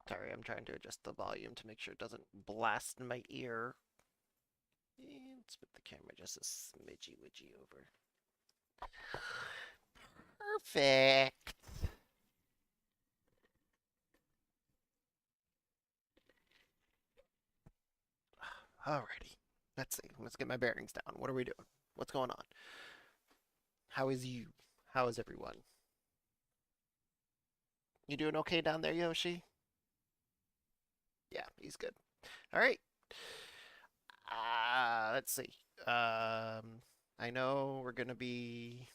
Sorry, I'm trying to adjust the volume to make sure it doesn't blast in my ear. And let's put the camera just a smidgy-widgy over. Perfect. Alrighty. Let's see. Let's get my bearings down. What are we doing? What's going on? How is you? How is everyone? You doing okay down there, Yoshi? Yeah, he's good. All right. Let's see. I know we're gonna be.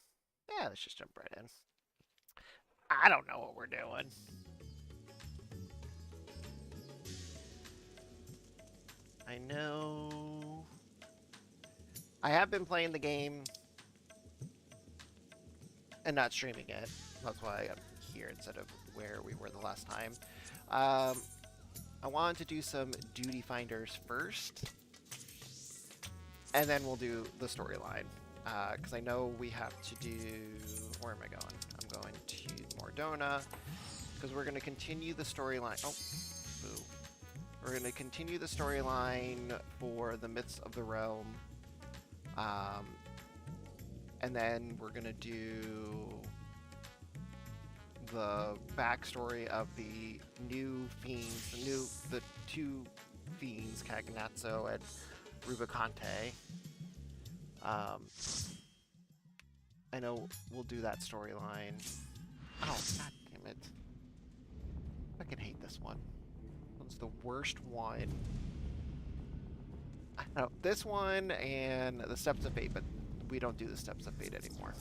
Yeah, let's just jump right in. I don't know what we're doing. I know. I have been playing the game and not streaming it. That's why I'm here instead of where we were the last time. I wanted to do some duty finders first, and then we'll do the storyline. Because I know we have to do. Where am I going? I'm going to Mordona because we're going to continue the storyline. Oh, boo. We're going to continue the storyline for the Myths of the Realm. And then we're going to do the backstory of the new fiends, the two fiends, Caganazzo and Rubicante. I know we'll do that storyline. Oh, god damn it. I fucking hate this one. This one's the worst one. I know, this one and the Steps of Fate, but we don't do the Steps of Fate anymore.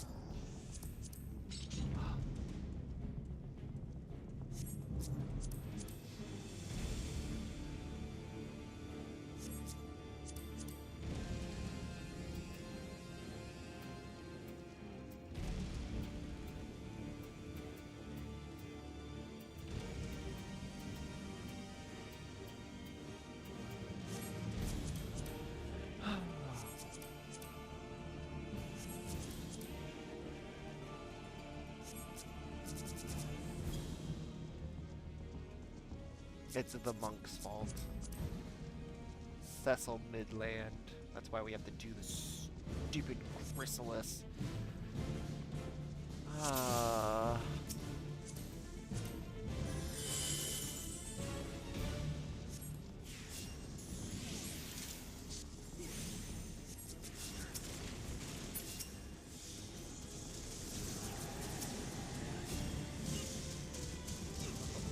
It's the monk's fault. Cecil Midland. That's why we have to do this stupid chrysalis.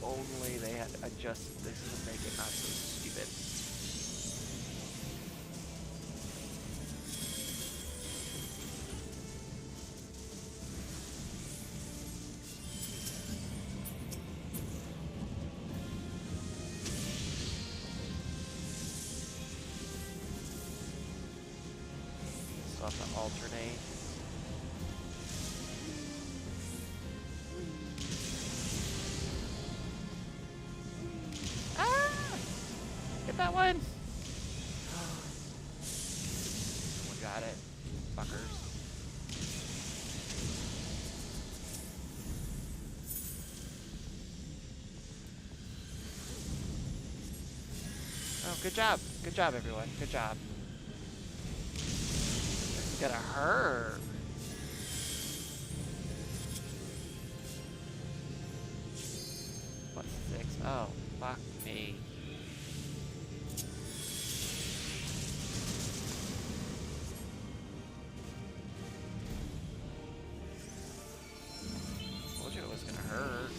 Only they had adjusted this to make it not so stupid. So I have to alternate. Get that one! Someone got it. Fuckers. Oh, good job. Good job, everyone. Good job. This is gonna hurt. What, 6? Oh, fuck me. Told you it was gonna hurt.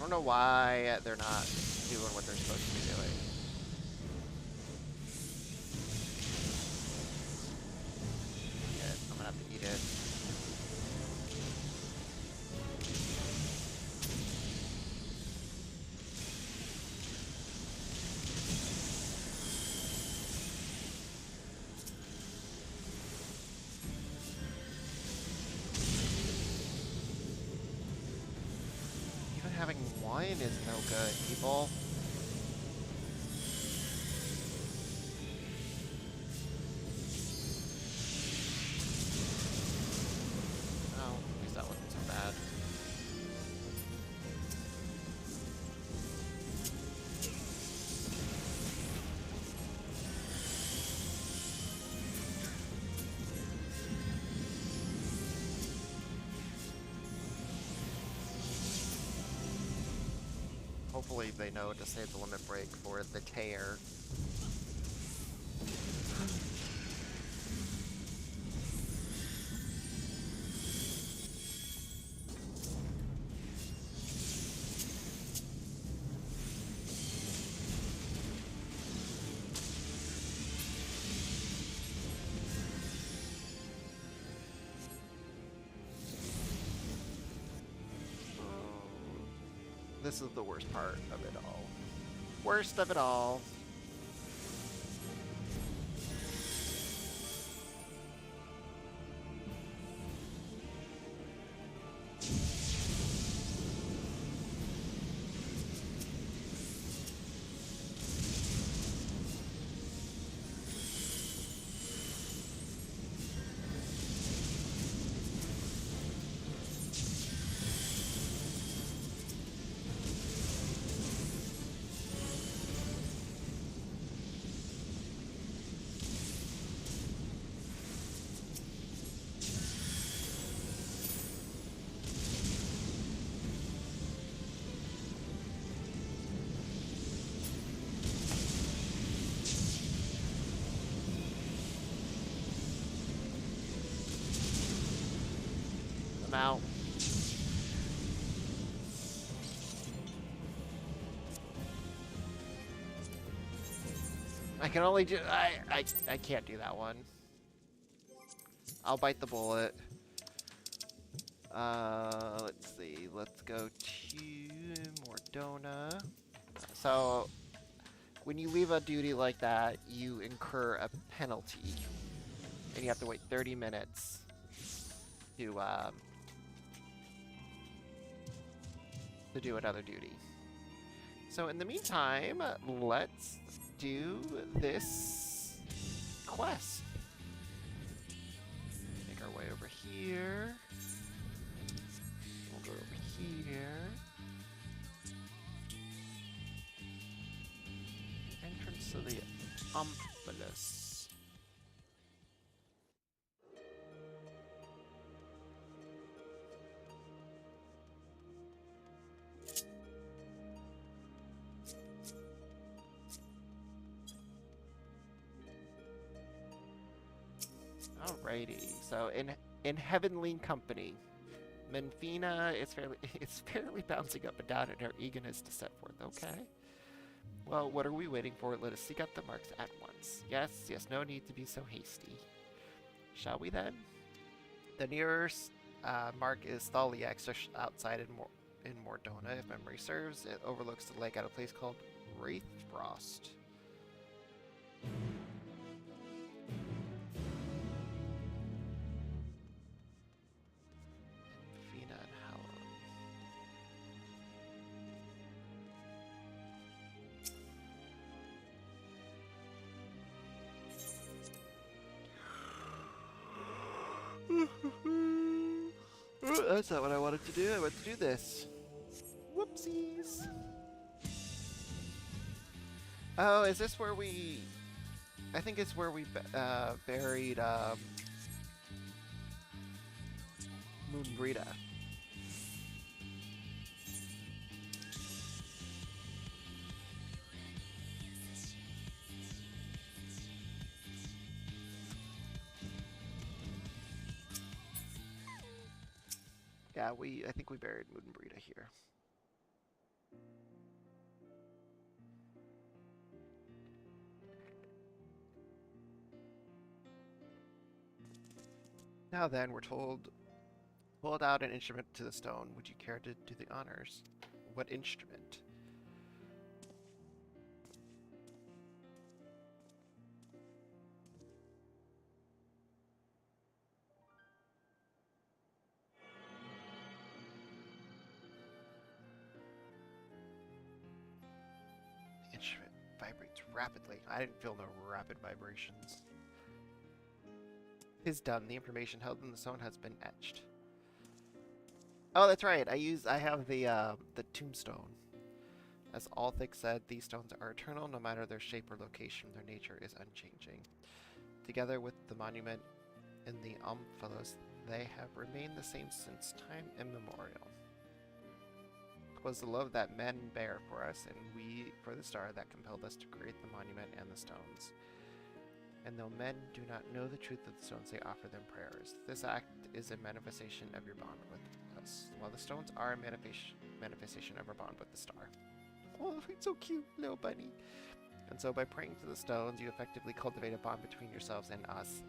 don't know why they're not doing what they're supposed to be doing. Yeah, I'm gonna have to eat it. Even having one is no good, people. Oh, at least that wasn't so bad. Hopefully they know to save the limit break for the tear. This is the worst part of it all. Worst of it all. I'm out. I can only do. I can't do that one. I'll bite the bullet. Let's see. Let's go to Mordona. So, when you leave a duty like that, you incur a penalty, and you have to wait 30 minutes to do another duty. So in the meantime, let's do this quest. Make our way over here. We'll go over here. Entrance to the Omphalos. Alrighty, so in heavenly company, Menfina is fairly bouncing up and down in her eagerness to set forth. Okay. Well, what are we waiting for? Let us seek out the marks at once. Yes, no need to be so hasty. Shall we then? The nearest mark is Thaliax, just outside in Mordona, if memory serves. It overlooks the lake at a place called Wraithfrost. That's not what I wanted to do. I wanted to do this. Whoopsies. Oh, is this where we... I think it's where we buried Moonbrita. Yeah, I think we buried Moonbrita here. Now then, we're told, hold out an instrument to the stone. Would you care to do the honors? What instrument? The instrument vibrates rapidly. I didn't feel no rapid vibrations. Is done. The information held in the stone has been etched. Oh, that's right. I have the tombstone. As Althik said, these stones are eternal, no matter their shape or location. Their nature is unchanging. Together with the monument in the Omphalos, they have remained the same since time immemorial. 'Twas the love that men bear for us, and we for the star, that compelled us to create the monument and the stones. And though men do not know the truth of the stones, they offer them prayers. This act is a manifestation of your bond with us, while the stones are a manifestation of our bond with the star. Oh, it's so cute, little bunny. And so by praying to the stones, you effectively cultivate a bond between yourselves and us,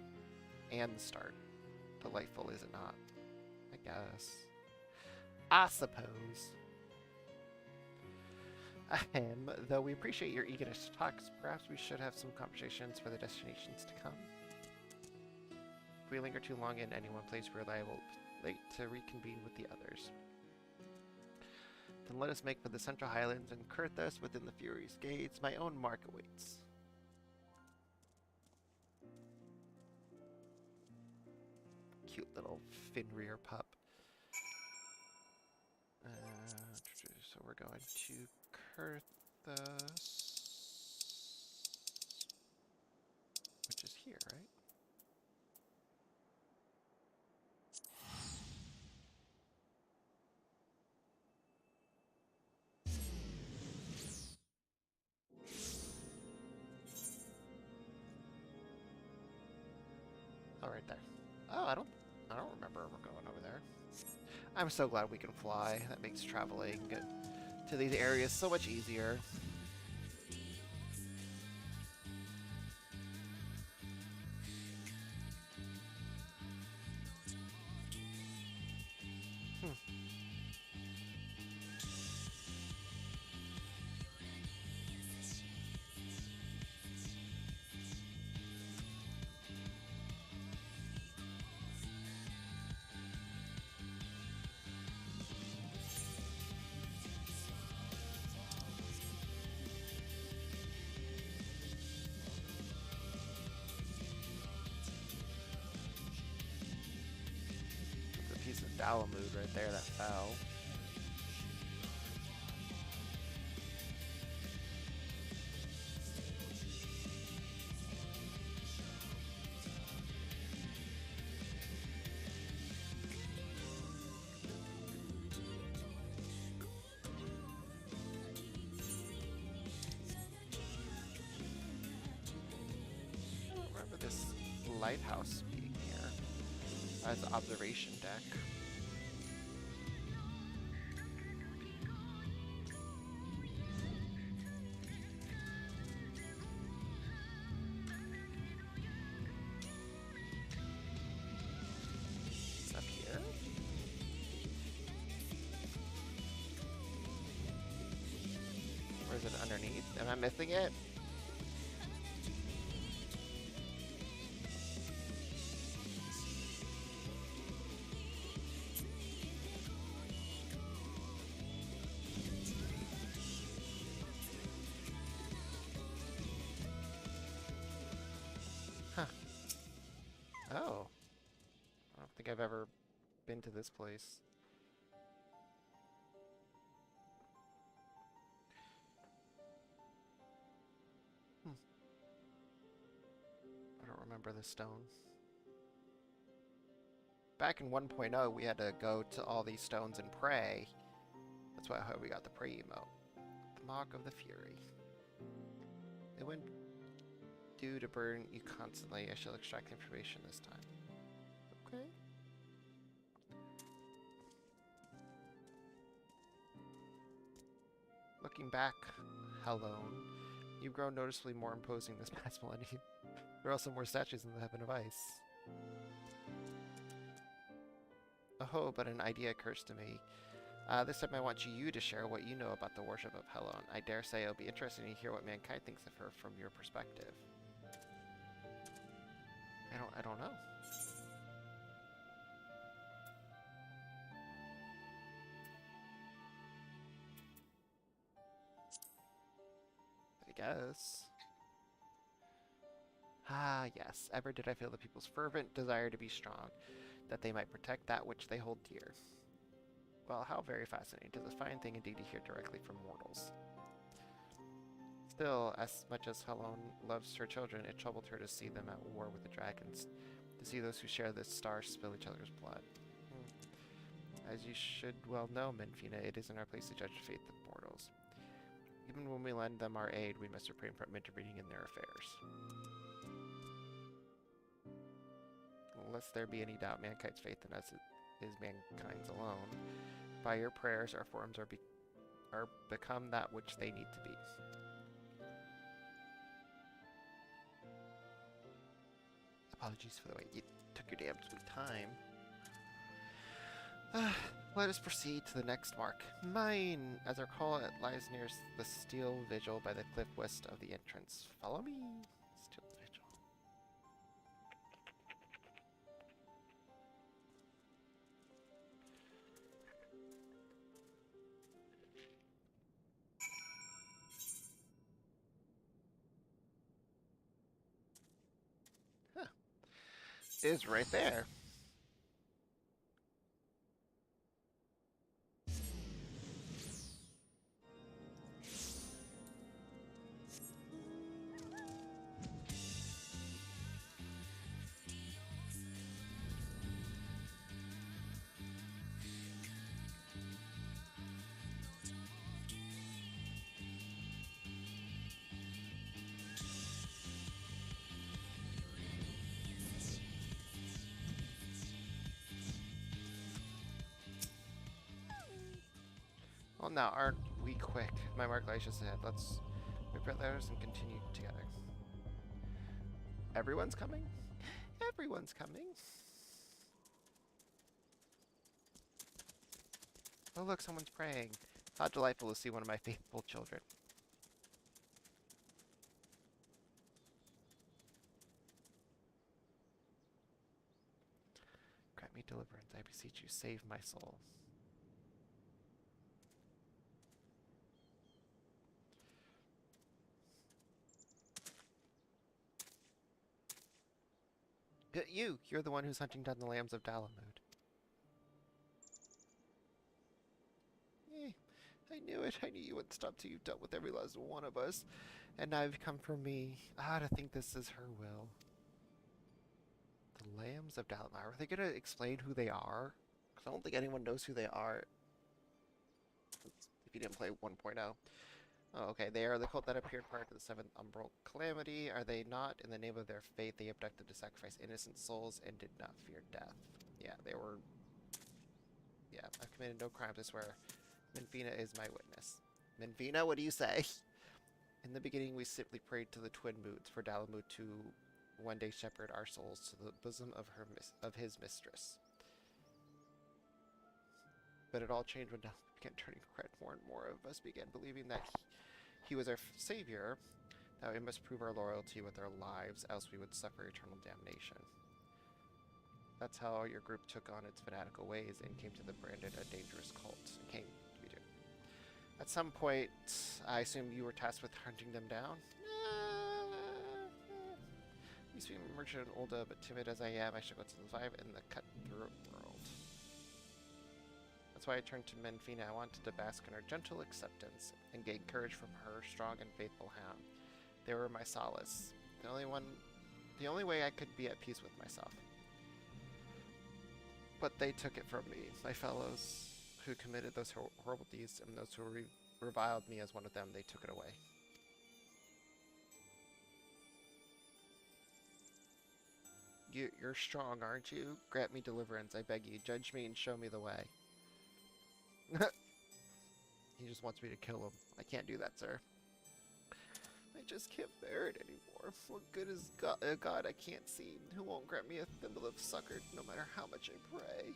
and the star. Delightful, is it not? I guess. I suppose. Though we appreciate your eagerness to talk, perhaps we should have some conversations for the destinations to come. If we linger too long in any one place, we're liable late to reconvene with the others. Then let us make for the Central Highlands and Kurthus within the Fury's gates. My own mark awaits. Cute little Finrear pup. So we're going to Kurthus, which is here, right? Oh, right there. Oh, I don't remember we're going over there. I'm so glad we can fly. That makes traveling to these areas so much easier. Piece of Dalamud right there that fell. I don't remember this lighthouse being here as an observation deck. Or is it underneath? Am I missing it? Huh. Oh. I don't think I've ever been to this place. I don't remember this stone. Back in 1.0, we had to go to all these stones and pray. That's why we got the pray emote. The Mark of the Fury. It went due to burn you constantly. I shall extract information this time. Okay. Looking back, Hellone, you've grown noticeably more imposing this past millennium. There are also more statues in the Heaven of Ice. Oh, but an idea occurs to me. This time I want you to share what you know about the worship of Helon. I dare say it'll be interesting to hear what mankind thinks of her from your perspective. I don't know. I guess. Ah, yes. Ever did I feel the people's fervent desire to be strong, that they might protect that which they hold dear. Well, how very fascinating. 'Tis a fine thing indeed to hear directly from mortals. Still, as much as Helon loves her children, it troubled her to see them at war with the dragons, to see those who share this star spill each other's blood. As you should well know, Menfina, it isn't our place to judge the fate of mortals. Even when we lend them our aid, we must refrain from intervening in their affairs. Lest there be any doubt, mankind's faith in us is mankind's alone. By your prayers, our forms are become that which they need to be. Apologies for the way you took your damn sweet time. Let us proceed to the next mark. Mine! As I recall, it lies near the steel vigil by the cliff west of the entrance. Follow me. Steel vigil. Huh. It is right there. Well, now, aren't we quick? My mark lies just ahead. Let's repair theirs and continue together. Everyone's coming? Everyone's coming. Oh, look, someone's praying. How delightful to see one of my faithful children. Grant me deliverance, I beseech you. Save my soul. You're the one who's hunting down the lambs of Dalamud. Eh, I knew it. I knew you wouldn't stop till you've dealt with every last one of us. And now you've come for me. To think this is her will. The lambs of Dalamud. Are they going to explain who they are? Because I don't think anyone knows who they are. If you didn't play 1.0. Oh, okay. They are the cult that appeared prior to the seventh umbral calamity. Are they not? In the name of their faith, they abducted to sacrifice innocent souls and did not fear death. Yeah, they were... Yeah, I've committed no crimes, I swear. Menfina is my witness. Menfina, what do you say? In the beginning, we simply prayed to the twin moods for Dalamud to one day shepherd our souls to the bosom of his mistress. But it all changed when Dalamud began turning red. More and more of us began believing that he was our savior, that we must prove our loyalty with our lives, else we would suffer eternal damnation. That's how your group took on its fanatical ways and came to the branded a dangerous cult. It came to be doing. At some point, I assume you were tasked with hunting them down? Used to be merchant and older, but timid as I am, I struggle to survive in the cutthroat world. That's why I turned to Menfina. I wanted to bask in her gentle acceptance and gain courage from her strong and faithful hound. They were my solace. The only way I could be at peace with myself. But they took it from me. My fellows who committed those horrible deeds and those who reviled me as one of them, they took it away. You're strong, aren't you? Grant me deliverance, I beg you. Judge me and show me the way. He just wants me to kill him. I can't do that, sir. I just can't bear it anymore. What good is a God I can't see, who won't grant me a thimble of succor no matter how much I pray?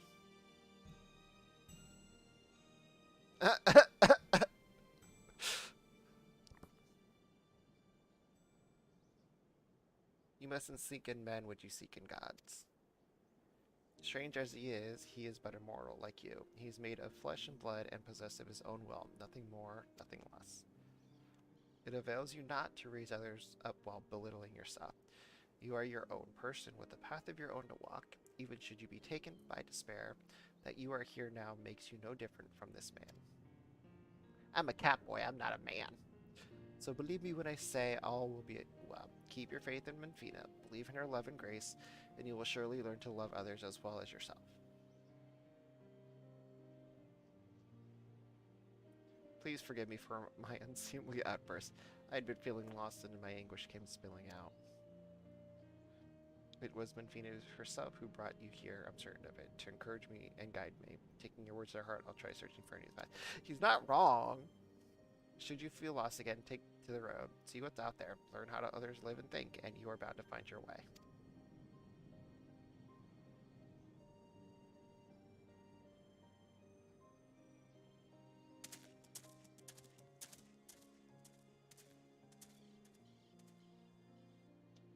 You mustn't seek in men what you seek in gods. Strange as he is but immortal, like you. He is made of flesh and blood and possessed of his own will, nothing more, nothing less. It avails you not to raise others up while belittling yourself. You are your own person with a path of your own to walk, even should you be taken by despair. That you are here now makes you no different from this man. I'm a cat boy, I'm not a man. So believe me when I say all will be well. Keep your faith in Menfina, believe in her love and grace, and you will surely learn to love others as well as yourself. Please forgive me for my unseemly outburst. I had been feeling lost and my anguish came spilling out. It was Menfina herself who brought you here, I'm certain of it, to encourage me and guide me. Taking your words to heart, I'll try searching for any path. He's not wrong. Should you feel lost again, take to the road, see what's out there, learn how others live and think, and you are bound to find your way.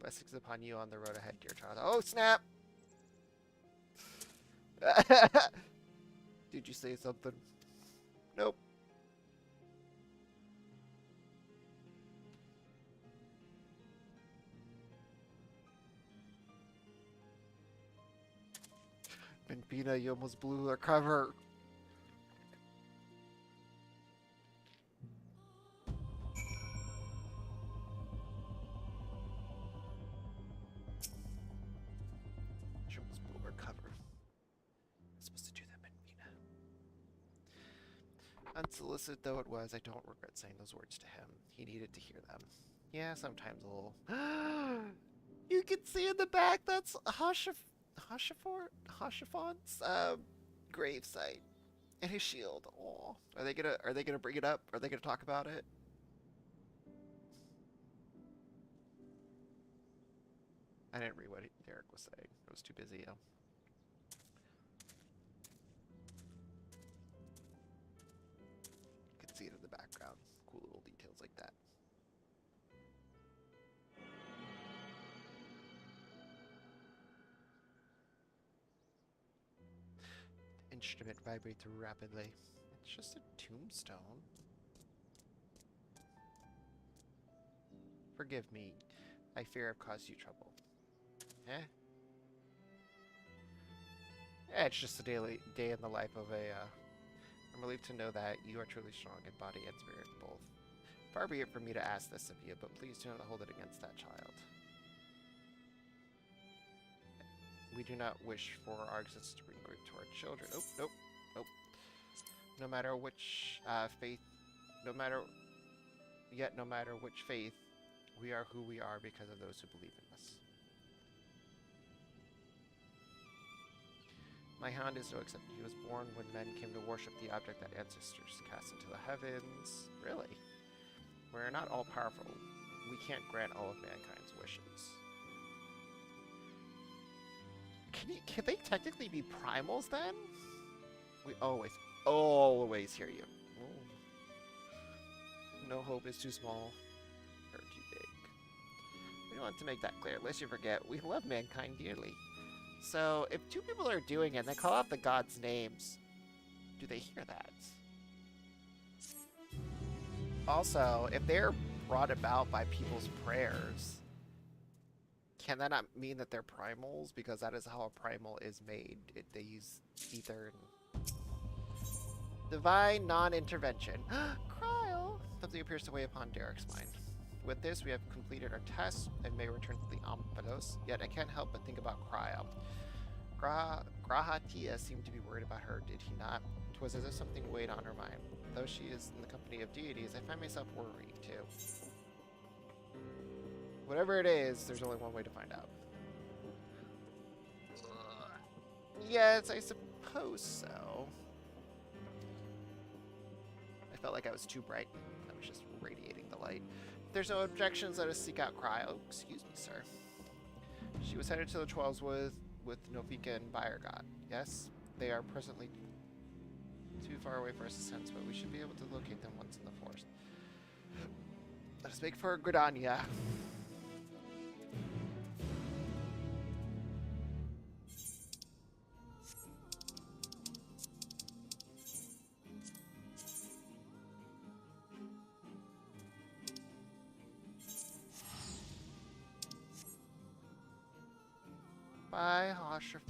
Blessings upon you on the road ahead, dear child. Oh, snap! Did you say something? Nope. Menfina, you almost blew our cover. She almost blew our cover. I'm supposed to do that, Menfina. Unsolicited though it was, I don't regret saying those words to him. He needed to hear them. Yeah, sometimes a little. You can see in the back that's Hashifon's gravesite and his shield. Oh, are they gonna bring it up? Are they gonna talk about it? I didn't read what Derek was saying. I was too busy. You can see it in the background. Cool little details like that. Instrument vibrates rapidly. It's just a tombstone. Forgive me. I fear I've caused you trouble. Eh? It's just a day in the life of a. I'm relieved to know that you are truly strong in body and spirit, both. Far be it from me to ask this of you, but please do not hold it against that child. We do not wish for our existence to bring grief to our children. Oh, nope, nope. No matter which faith, no matter which faith, we are who we are because of those who believe in us. My hound is no exception. He was born when men came to worship the object that ancestors cast into the heavens. Really? We're not all powerful. We can't grant all of mankind's wishes. Can they technically be primals then? We always hear you. Ooh. No hope is too small or too big. We want to make that clear, lest you forget, we love mankind dearly. So, if two people are doing it and they call out the gods' names, do they hear that? Also, if they're brought about by people's prayers, can that not mean that they're primals? Because that is how a primal is made. They use ether and... Divine non-intervention. Cryo! Something appears to weigh upon Derek's mind. With this, we have completed our test and may return to the Amphalos, yet I can't help but think about Cryo. Grahatia seemed to be worried about her, did he not? 'Twas as if something weighed on her mind. Though she is in the company of deities, I find myself worried, too. Whatever it is, there's only one way to find out. Yes, I suppose so. I felt like I was too bright. I was just radiating the light. If there's no objections, let us seek out Cryo. Excuse me, sir. She was headed to the 12s with Nofika and Bayergot. Yes, they are presently... Too far away for us to sense, but we should be able to locate them once in the forest. Let us make for Gridania. Bye, Hosherfon.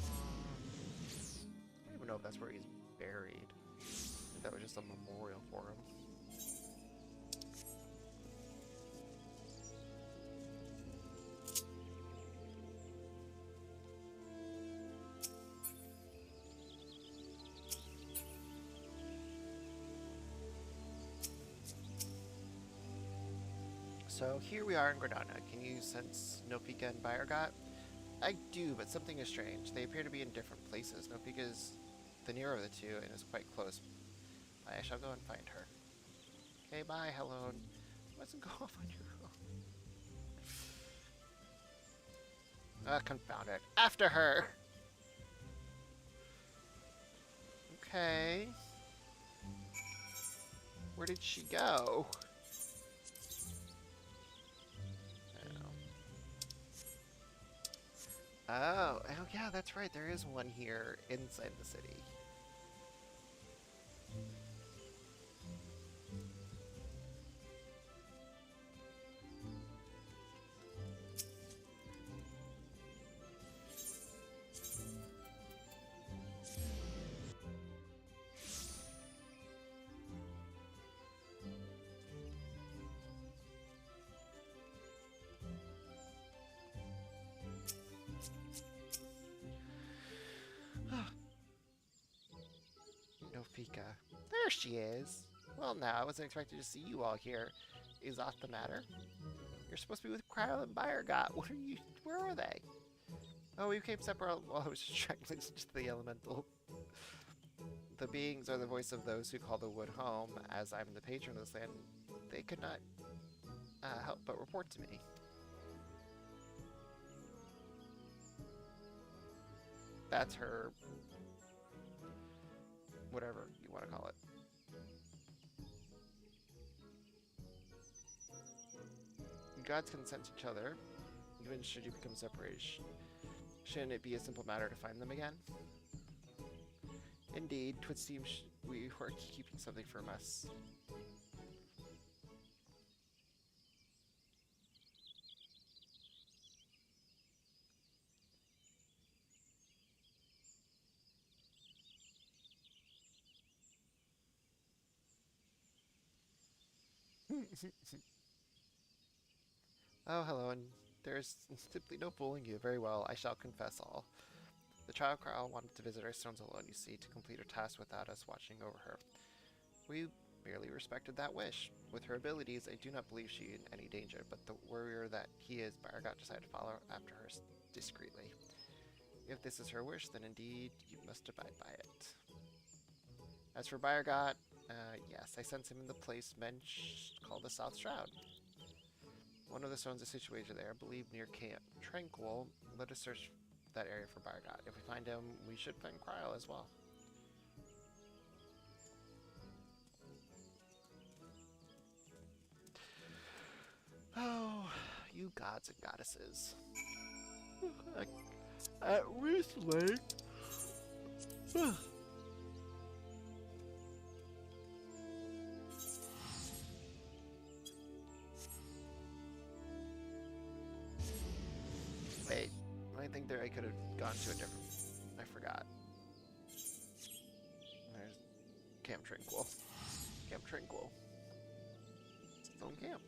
I don't even know if that's where he's buried. I think that was just a memorial for him. So here we are in Gridana. Can you sense Nofika and Bayergot? I do, but something is strange. They appear to be in different places. Nofika is the nearer of the two and is quite close. I shall go and find her. Okay, bye, Helone. Let's go off on your own. Ah, confound it. After her! Okay. Where did she go? Oh, oh yeah, that's right. There is one here inside the city. Nofika. There she is. Well, now, I wasn't expecting to see you all here. Is aught the matter? You're supposed to be with Cryle and Bayergot. What are you? Where are they? Oh, we came separate while I was trying to listen to the elemental. The beings are the voice of those who call the wood home. As I'm the patron of this land, they could not help but report to me. That's her. Whatever you want to call it. Gods can sense each other, even should you become separated. Shouldn't it be a simple matter to find them again? Indeed, 'twould seem we were keeping something from us. Oh, hello, and there's simply no fooling you. Very well, I shall confess all. The child Carl wanted to visit our stones alone, you see, to complete her task without us watching over her. We merely respected that wish. With her abilities, I do not believe she in any danger, but the warrior that he is, Bayergot decided to follow after her discreetly. If this is her wish, then indeed you must abide by it. As for Bayergot, yes, I sense him in the place men call the South Shroud. One of the stones is situated there, I believe near Camp Tranquil. Let us search that area for Bayergot. If we find him, we should find Cryle as well. Oh, you gods and goddesses. At Lake. Wait, I think there I could have gone to a different. I forgot. There's Camp Tranquil. Camp Tranquil. Stone Camp.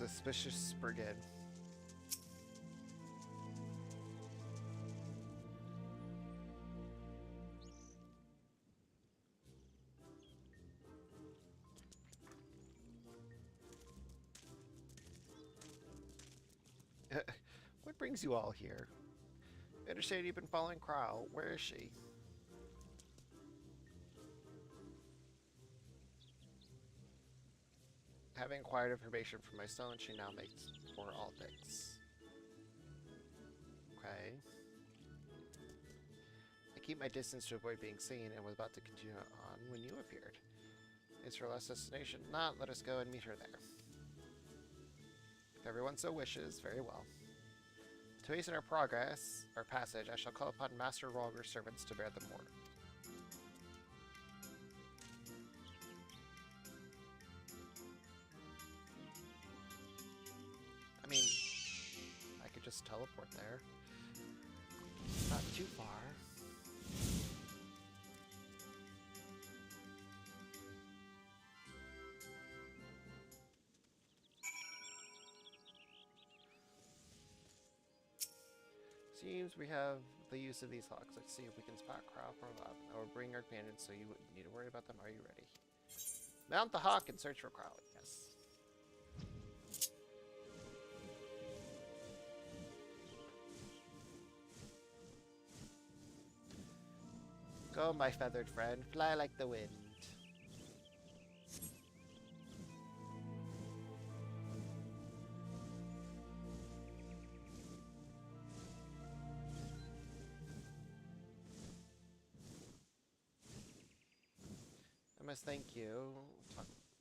Suspicious brigade. What brings you all here? I understand you've been following Krau. Where is she? Having acquired information from my stone, she now makes for Aldix. Okay. I keep my distance to avoid being seen and was about to continue on when you appeared. Is her last destination? Not. Let us go and meet her there. If everyone so wishes, very well. To hasten our progress, our passage, I shall call upon Master Rolger's servants to bear them order. I mean, I could just teleport there. Not too far. Seems we have the use of these locks. Let's see if we can spot Krau from above. I will bring our companions so you wouldn't need to worry about them. Are you ready? Mount the hawk and search for Krau. Yes. Go, my feathered friend. Fly like the wind. I must thank you.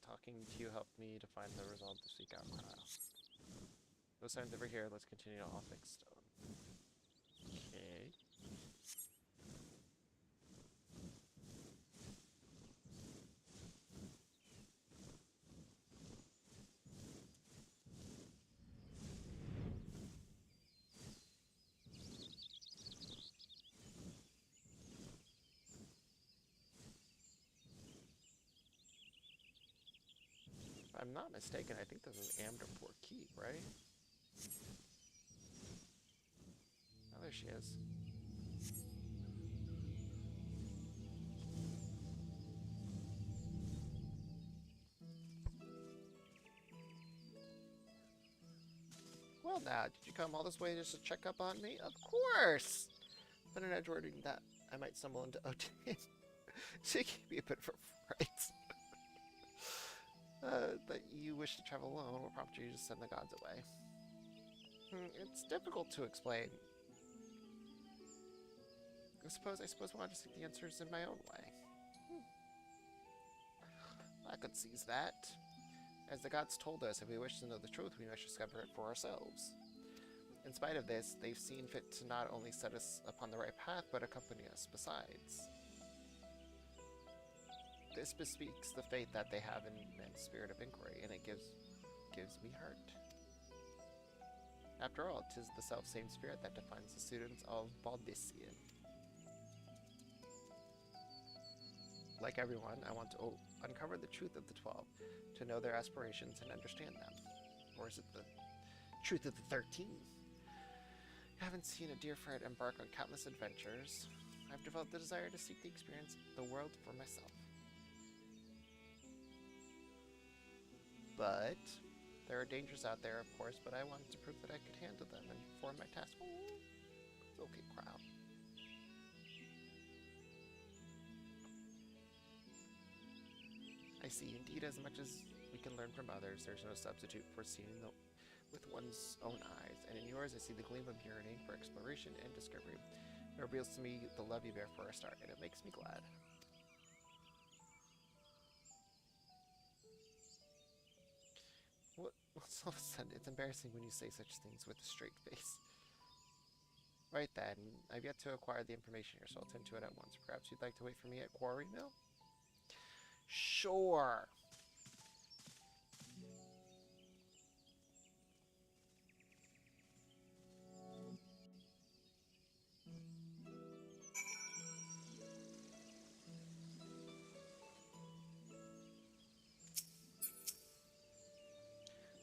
Talking to you helped me to find the resolve to seek out Krau. No signs over here. Let's continue to all fix stone. Okay. If I'm not mistaken, I think this is Amderport Keep, right? Oh, there she is. Well now, did you come all this way just to check up on me? Of course! But an edge wording that I might stumble into Odin. She gave me a bit of a fright. That you wish to travel alone will prompt you to send the gods away. It's difficult to explain. I suppose I wanted to seek the answers in my own way. I could seize that. As the gods told us, if we wish to know the truth, we must discover it for ourselves. In spite of this, they've seen fit to not only set us upon the right path, but accompany us besides. This bespeaks the faith that they have in men's spirit of inquiry, and it gives me heart. After all, 'tis the self-same spirit that defines the students of Baldician. Like everyone, I want to uncover the truth of the 12, to know their aspirations and understand them. Or is it the truth of the 13? I haven't seen a dear friend embark on countless adventures. I've developed the desire to seek the experience of the world for myself. But there are dangers out there, of course, but I wanted to prove that I could handle them and perform my task. Oh, okay, Krau. I see. Indeed, as much as we can learn from others, there's no substitute for seeing with one's own eyes. And in yours, I see the gleam of yearning for exploration and discovery. It reveals to me the love you bear for a star, and it makes me glad. What's all of a sudden? It's embarrassing when you say such things with a straight face. Right then, I've yet to acquire the information here, so I'll tend to it at once. Perhaps you'd like to wait for me at Quarry Mill? Sure.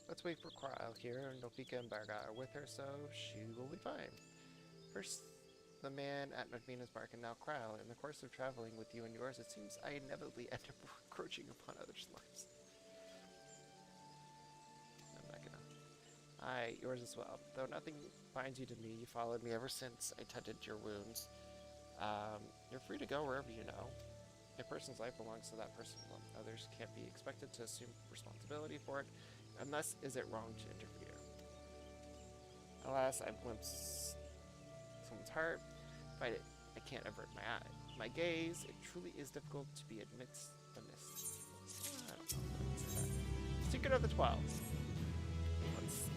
Let's wait for Cryle here. Nofika and Barga are with her, so she will be fine. First, the man at Nagmina's bark, and now Cryle. In the course of traveling with you and yours, it seems I inevitably end up encroaching upon others' lives. I'm not gonna. Aye, yours as well. Though nothing binds you to me, you followed me ever since I tended your wounds. You're free to go wherever you know. A person's life belongs to that person alone. Others can't be expected to assume responsibility for it, unless is it wrong to interfere. Alas, I've glimpsed someone's heart. I can't avert my gaze. It truly is difficult to be amidst the mist. I don't know. Secret of the 12. Let's see.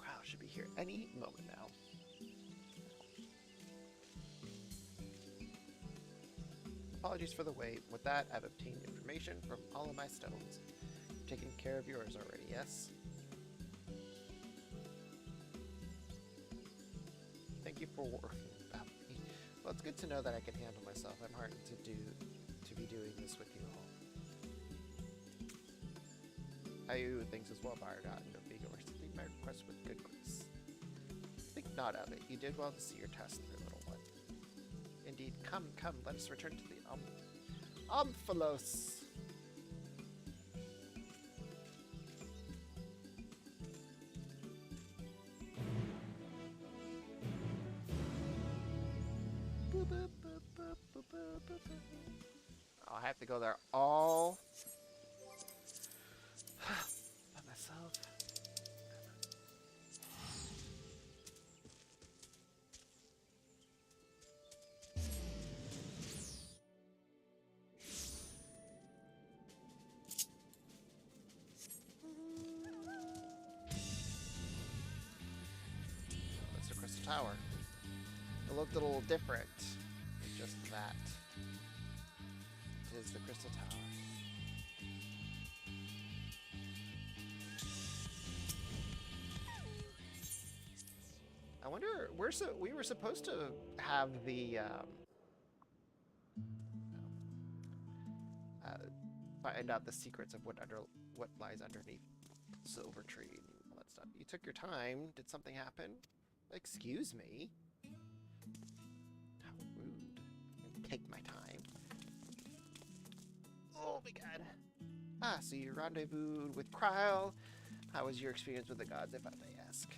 Wow, should be here any moment now. Apologies for the wait. With that, I've obtained information from all of my stones. You've taken care of yours already, yes? Thank you for worrying about me. Well, it's good to know that I can handle myself. I'm heartened to be doing this with you all. I owe things as well, Bardot and Nofika, were accepting my request with good grace. Think not of it. You did well to see your test through, little one. Indeed, come, let us return to the Omphalos. I'll have to go there all by myself. That's the Crystal Tower. It looked a little different. Just that. It is the Crystal Tower. I wonder, we were supposed to have the uh, find out the secrets of what lies underneath Silver Tree and all that stuff. You took your time. Did something happen? Excuse me. How rude. Take my time. Oh my god. Ah, so you rendezvoused with Cryle. How was your experience with the gods, if I may ask?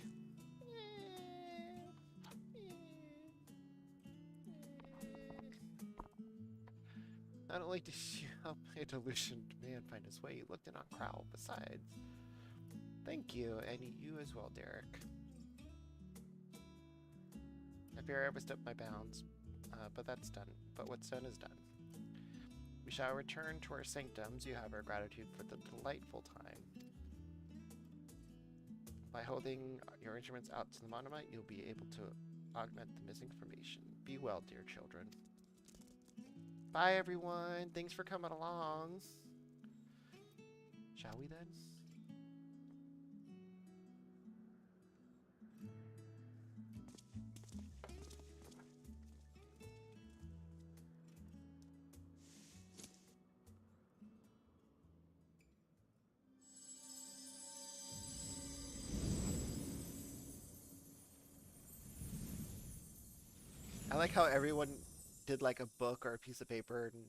Not only did you help a delusioned man find his way, you looked in on Cryle besides. Thank you, and you as well, Derek. I fear I overstepped my bounds, but that's done. But what's done is done. We shall return to our sanctums. You have our gratitude for the delightful time. By holding your instruments out to the monument, you'll be able to augment the missing information. Be well, dear children. Bye, everyone. Thanks for coming along. Shall we then? I like how everyone did like a book or a piece of paper, and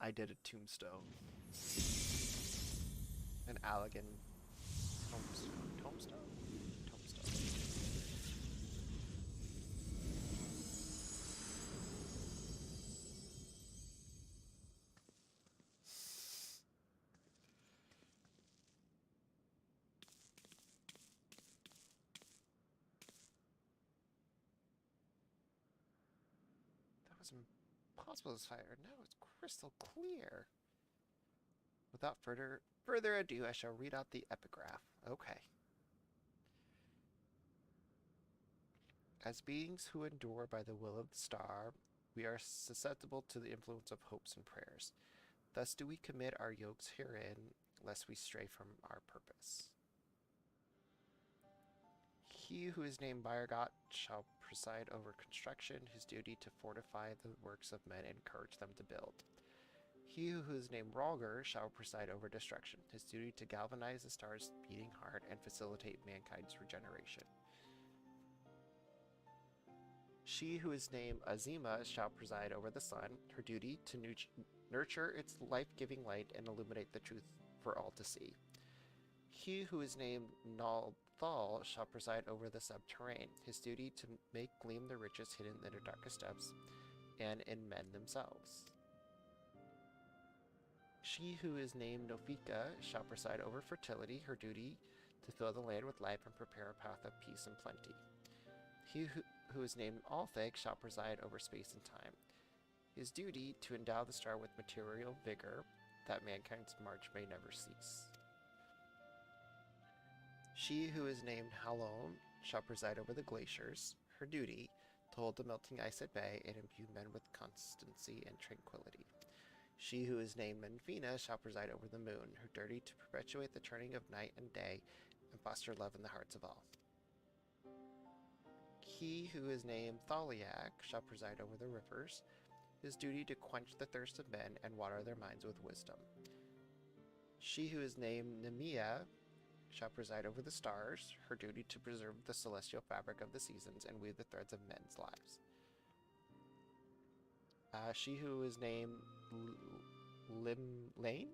I did a tombstone. An Allegan tombstone. Tombstone? Tombstone. That was impossible as fire. Now it's crystal clear. Without further ado, I shall read out the epigraph. Okay. As beings who endure by the will of the star, we are susceptible to the influence of hopes and prayers. Thus do we commit our yokes herein, lest we stray from our purpose. He who is named Bayergot shall preside over construction, his duty to fortify the works of men and encourage them to build. He who is named Ralger shall preside over destruction, his duty to galvanize the stars' beating heart and facilitate mankind's regeneration. She who is named Azima shall preside over the sun, her duty to nurture its life-giving light and illuminate the truth for all to see. He who is named Nalthal shall preside over the subterranean, his duty to make gleam the riches hidden in the darkest depths and in men themselves. She who is named Nofika shall preside over fertility, her duty to fill the land with life and prepare a path of peace and plenty. He who is named Altheg shall preside over space and time, his duty to endow the star with material vigor, that mankind's march may never cease. She who is named Halon shall preside over the glaciers, her duty to hold the melting ice at bay and imbue men with constancy and tranquility. She who is named Menfina shall preside over the moon, her duty to perpetuate the turning of night and day and foster love in the hearts of all. He who is named Thaliak shall preside over the rivers, his duty to quench the thirst of men and water their minds with wisdom. She who is named Nemea shall preside over the stars, her duty to preserve the celestial fabric of the seasons and weave the threads of men's lives. She who is named Limlane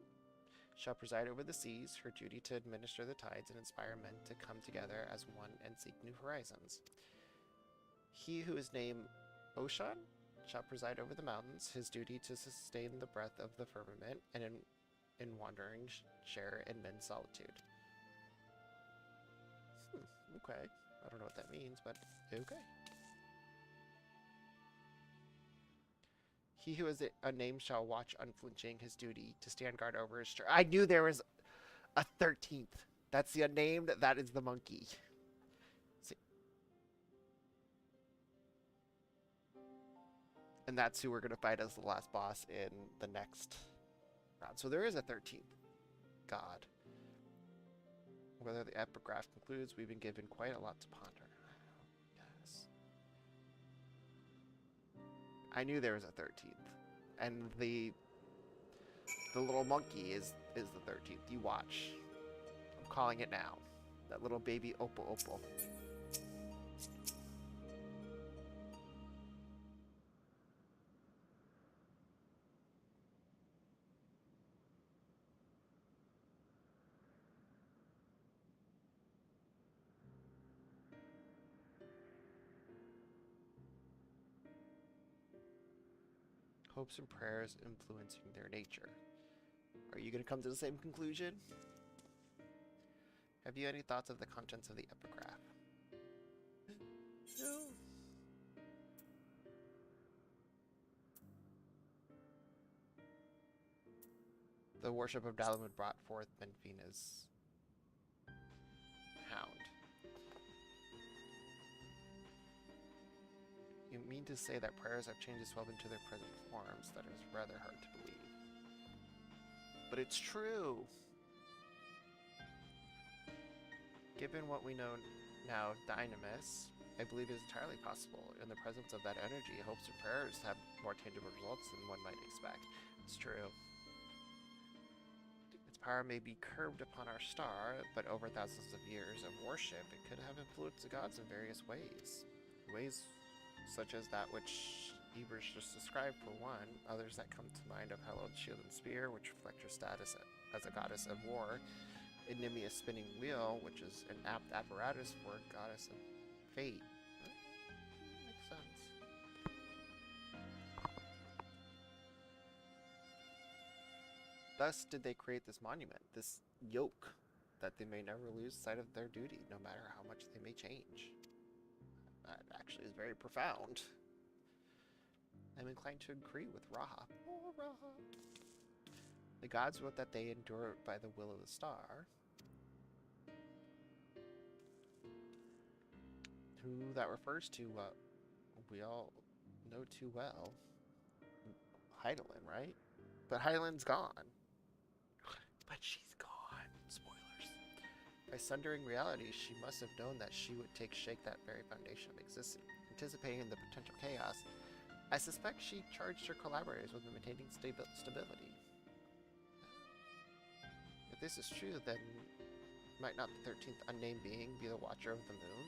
shall preside over the seas, her duty to administer the tides and inspire men to come together as one and seek new horizons. He who is named Oshan shall preside over the mountains, his duty to sustain the breath of the firmament and in wandering share in men's solitude. Okay. I don't know what that means, but okay. He who is a name shall watch unflinching, his duty to stand guard over his I knew there was a 13th. That's the unnamed, that is the monkey. See. And that's who we're going to fight as the last boss in the next round. So there is a 13th god. Whether the epigraph concludes, we've been given quite a lot to ponder. Yes. I knew there was a 13th. And the little monkey is the 13th. You watch. I'm calling it now. That little baby Opal Opal. Hopes and prayers influencing their nature. Are you going to come to the same conclusion? Have you any thoughts of the contents of the epigraph? No. The worship of Dalamud brought forth Menfina's hound. You mean to say that prayers have changed as well into their present forms? That is rather hard to believe. But it's true! Given what we know now, Dynamis, I believe it is entirely possible. In the presence of that energy, hopes and prayers have more tangible results than one might expect. It's true. Its power may be curbed upon our star, but over thousands of years of worship, it could have influenced the gods in various ways. Ways such as that which Ebers just described for one, others that come to mind of hallowed shield and spear, which reflect her status as a goddess of war, Endymia's spinning wheel, which is an apt apparatus for a goddess of fate. Makes sense. Thus did they create this monument, this yoke, that they may never lose sight of their duty, no matter how much they may change. That actually is very profound. I'm inclined to agree with Raha. Oh, Raha. The gods wrote that they endure by the will of the star. Who that refers to, we all know too well. Hydaelyn, right? But Hydaelyn's gone. But she's gone. Spoilers. By sundering reality, she must have known that she would shake that very foundation of existence. Anticipating the potential chaos, I suspect she charged her collaborators with maintaining stability. If this is true, then might not the 13th unnamed being be the Watcher of the Moon?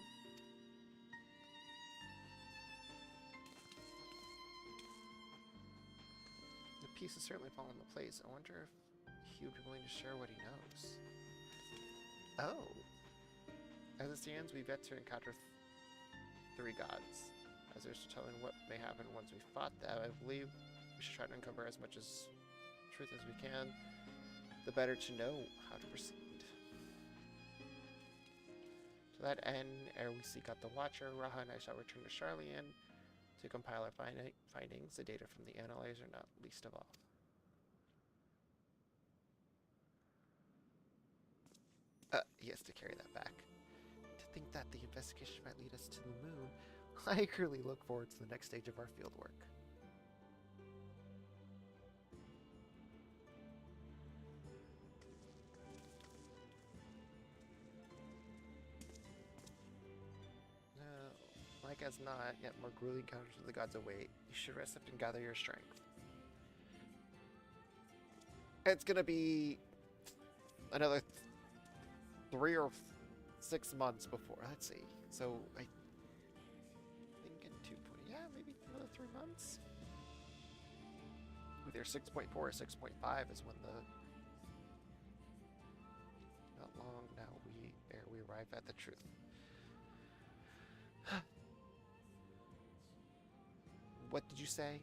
The pieces certainly fall into place. I wonder if he would be willing to share what he knows. Oh. As it stands, we've yet to encounter three gods. As there's to telling what may happen once we've fought them, I believe we should try to uncover as much as truth as we can, the better to know how to proceed. To that end, ere we seek out the Watcher, Raha and I shall return to Charlian to compile our findings, the data from the analyzer not least of all. He has to carry that back. To think that the investigation might lead us to the moon, I eagerly look forward to the next stage of our fieldwork. Like as not, yet more grueling encounters with the gods await. You should rest up and gather your strength. It's gonna be another 3 or 6 months before. Let's see. So I think in 2. Yeah, maybe another 3 months. Either 6.4 or 6.5 is when the. Not long now we arrive at the truth. What did you say?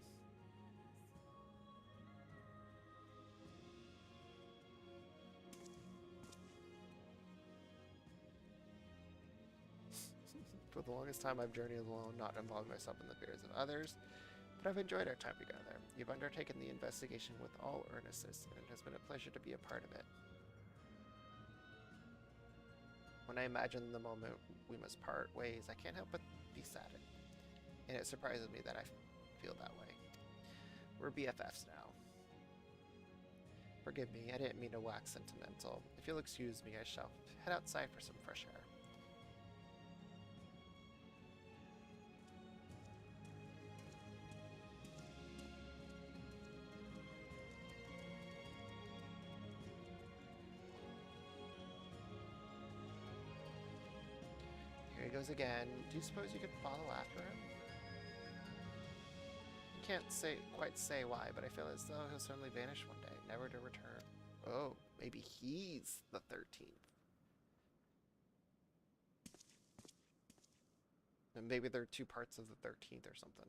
For the longest time, I've journeyed alone, not involving myself in the affairs of others, but I've enjoyed our time together. You've undertaken the investigation with all earnestness, and it has been a pleasure to be a part of it. When I imagine the moment we must part ways, I can't help but be saddened, and it surprises me that I feel that way. We're BFFs now. Forgive me, I didn't mean to wax sentimental. If you'll excuse me, I shall head outside for some fresh air. Here he goes again. Do you suppose you could follow after him? Can't quite say why, but I feel as though he'll certainly vanish one day, never to return. Oh, maybe he's the 13th. And maybe there are 2 parts of the 13th or something.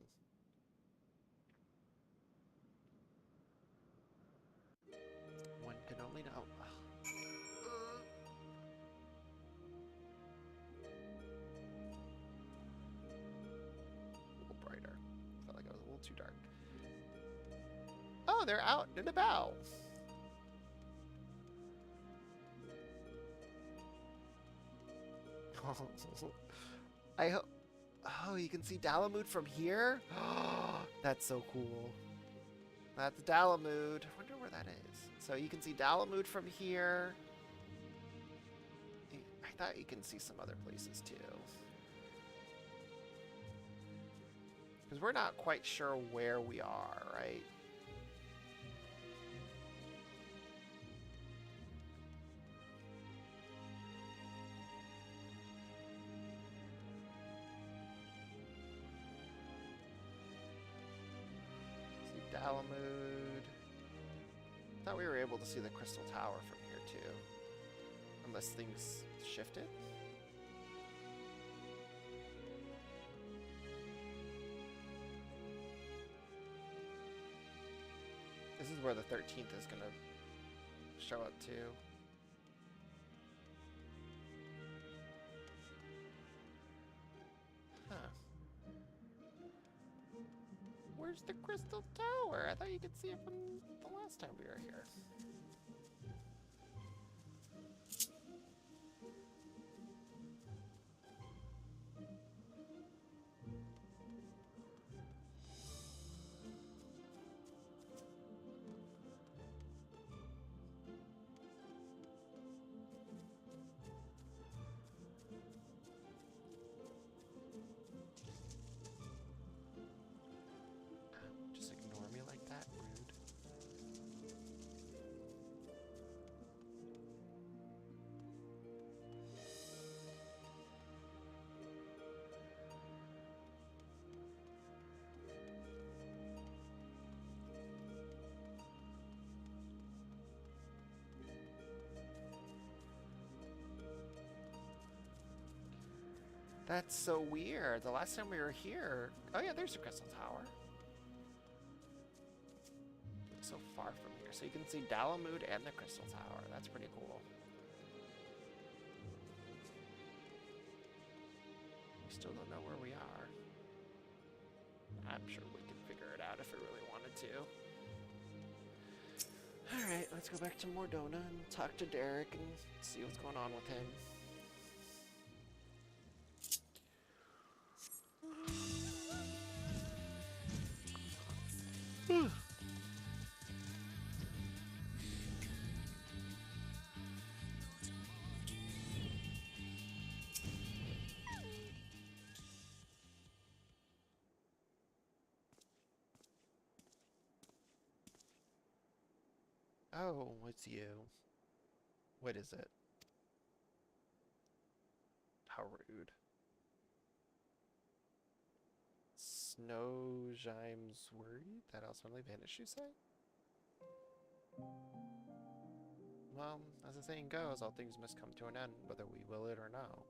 One can only know. A little brighter. Felt like I was a little too dark. Oh, they're out and about. I hope. Oh, you can see Dalamud from here? That's so cool. That's Dalamud. I wonder where that is. So you can see Dalamud from here. I thought you can see some other places too. Because we're not quite sure where we are, right? Dalamud. Thought we were able to see the Crystal Tower from here too. Unless things shifted. This is where the 13th is gonna show up too. Huh. Where's the Crystal Tower? I thought you could see it from the last time we were here. That's so weird. The last time we were here... Oh yeah, there's the Crystal Tower. It's so far from here. So you can see Dalamud and the Crystal Tower. That's pretty cool. We still don't know where we are. I'm sure we can figure it out if we really wanted to. Alright, let's go back to Mordona and talk to Derek and see what's going on with him. Oh, it's you. What is it? How rude. Snowjime's worried that I'll suddenly vanish, you say? Well, as the saying goes, all things must come to an end, whether we will it or no.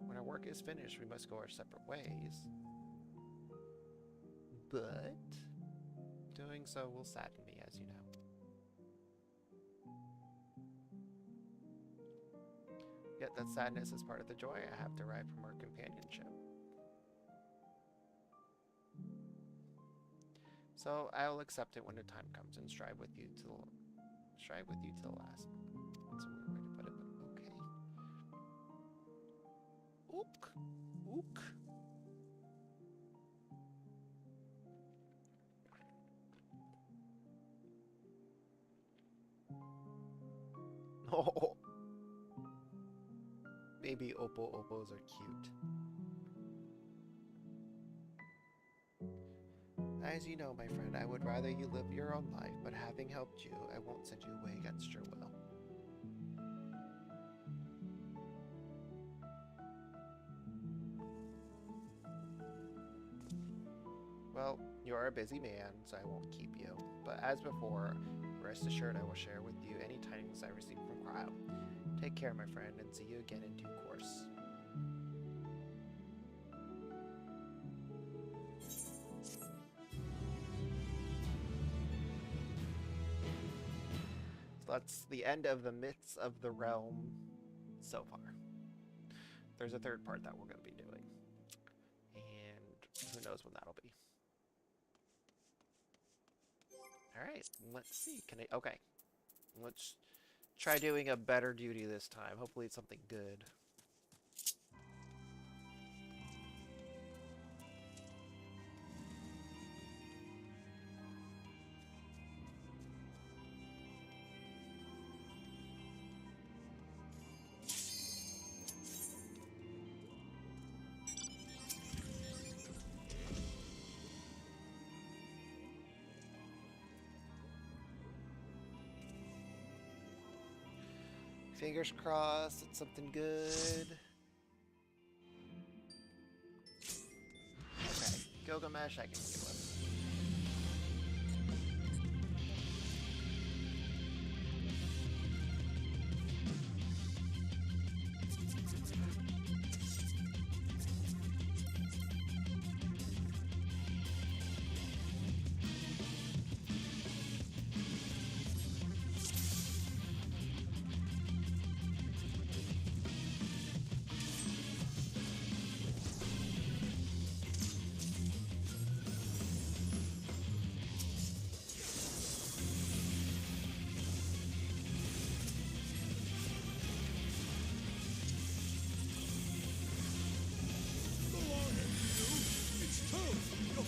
When our work is finished, we must go our separate ways. But doing so will sadden me, as you know. Yet that sadness is part of the joy I have derived from our companionship. So I'll accept it when the time comes and strive with you to the last. That's a weird way to put it, but okay. Ook. Ook. Oh. Maybe Opos are cute. As you know, my friend, I would rather you live your own life, but having helped you, I won't send you away against your will. Well, you are a busy man, so I won't keep you. But as before, rest assured I will share with you any tidings I receive from Cryo. Take care, my friend, and see you again in due course. So that's the end of the Myths of the Realm so far. There's a third part that we're going to be doing. And who knows when that'll be. Alright, let's see. Can I... Okay. Let's try doing a better duty this time. Hopefully it's something good. Fingers crossed, it's something good. Okay, Gilgamesh I can deal with.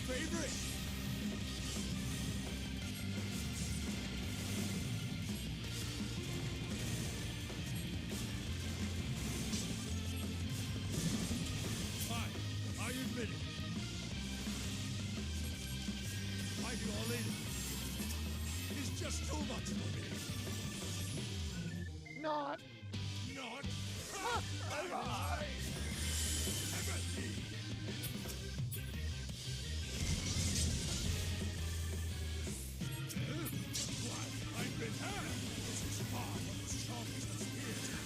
Favorite. Fine, I admit it. I do all in. It is just too much for me. Not. Not. Alive. Empathy.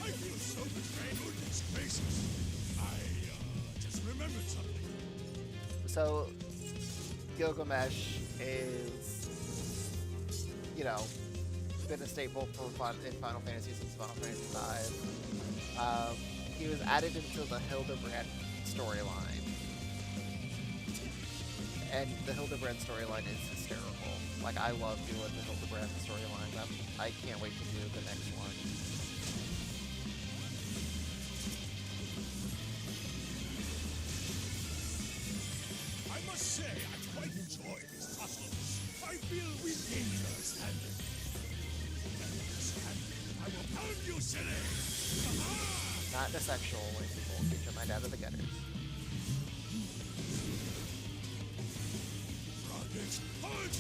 I feel so betrayed. Spaces. So Gilgamesh is, you know, been a staple for fun in Final Fantasy since Final Fantasy V. He was added into the Hildebrand storyline, and the Hildebrand storyline is hysterical. Like, I love doing the Hildebrand storyline. I can't wait to do the next one. I must say, I quite enjoy this tussle. I feel we gain an understanding. I will pound you, silly! Not in a sexual way, people. Get your mind out of the gutters. Rocket punch!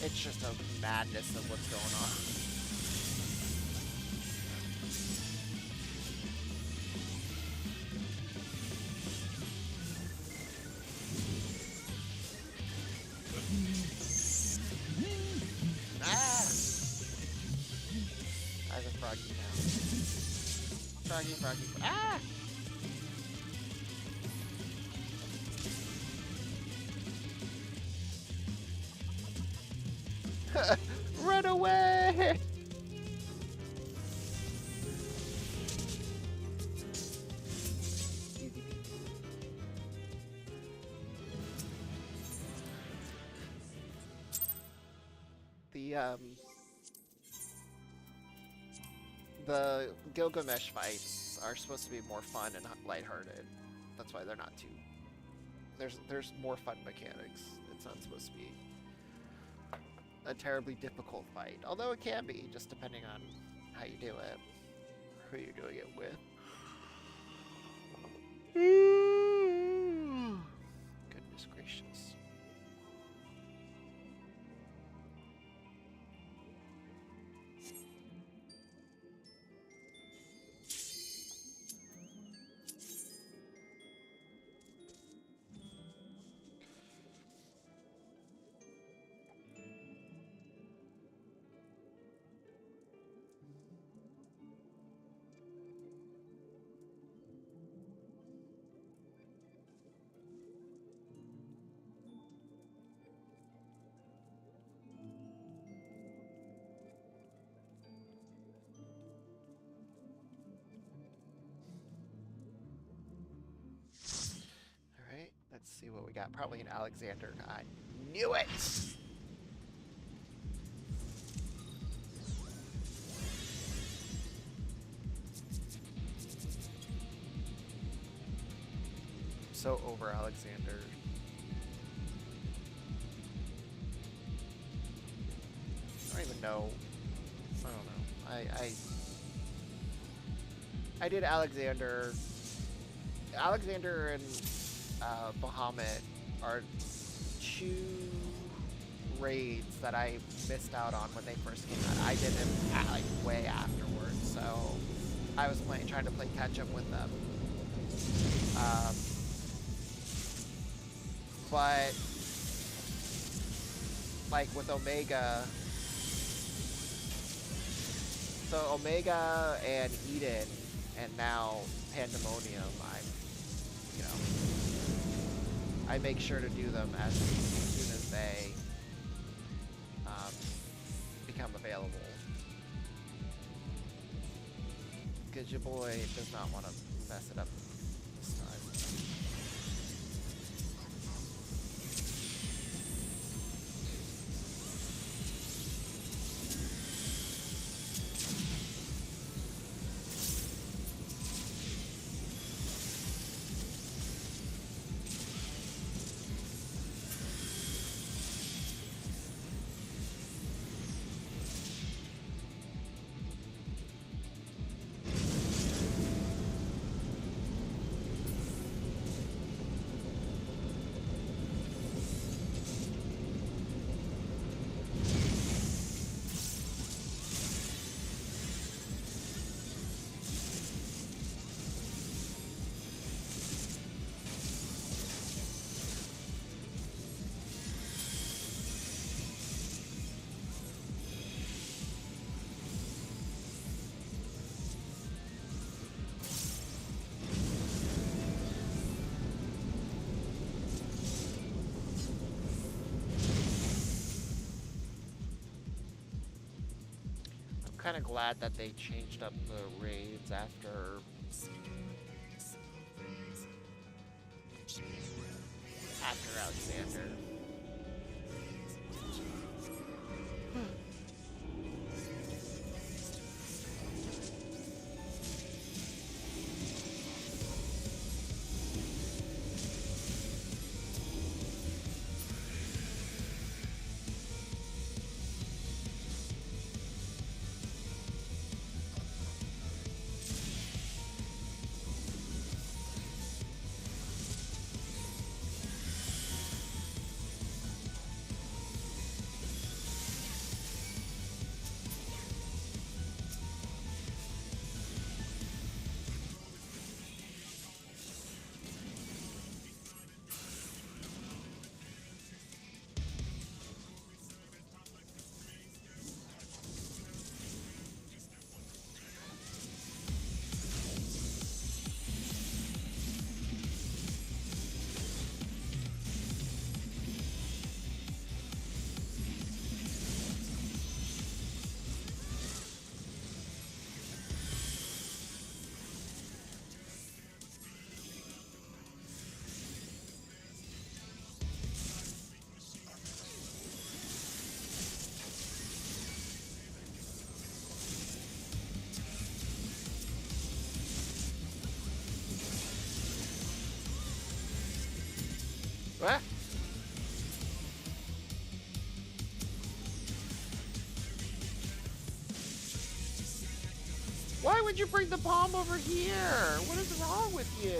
It's just a madness of what's going on. Ah! I have a froggy now. Froggy. Ah! Run away! Easy peasy. The Gilgamesh fights are supposed to be more fun and lighthearted. That's why they're not too. There's more fun mechanics. It's not supposed to be a terribly difficult fight, although it can be, just depending on how you do it, or who you're doing it with. Goodness gracious. Let's see what we got. Probably an Alexander. I knew it! So over Alexander. I don't even know. I don't know. I did Alexander. Alexander and Bahamut are two raids that I missed out on when they first came out. I did them like way afterwards, so I was trying to play catch up with them. But like with Omega, so Omega and Eden, and now Pandemonium, I make sure to do them as soon as they become available. Because your boy does not want to mess it up this time. kind of glad that they changed up the raids after Alexander. What? Why would you bring the bomb over here? What is wrong with you?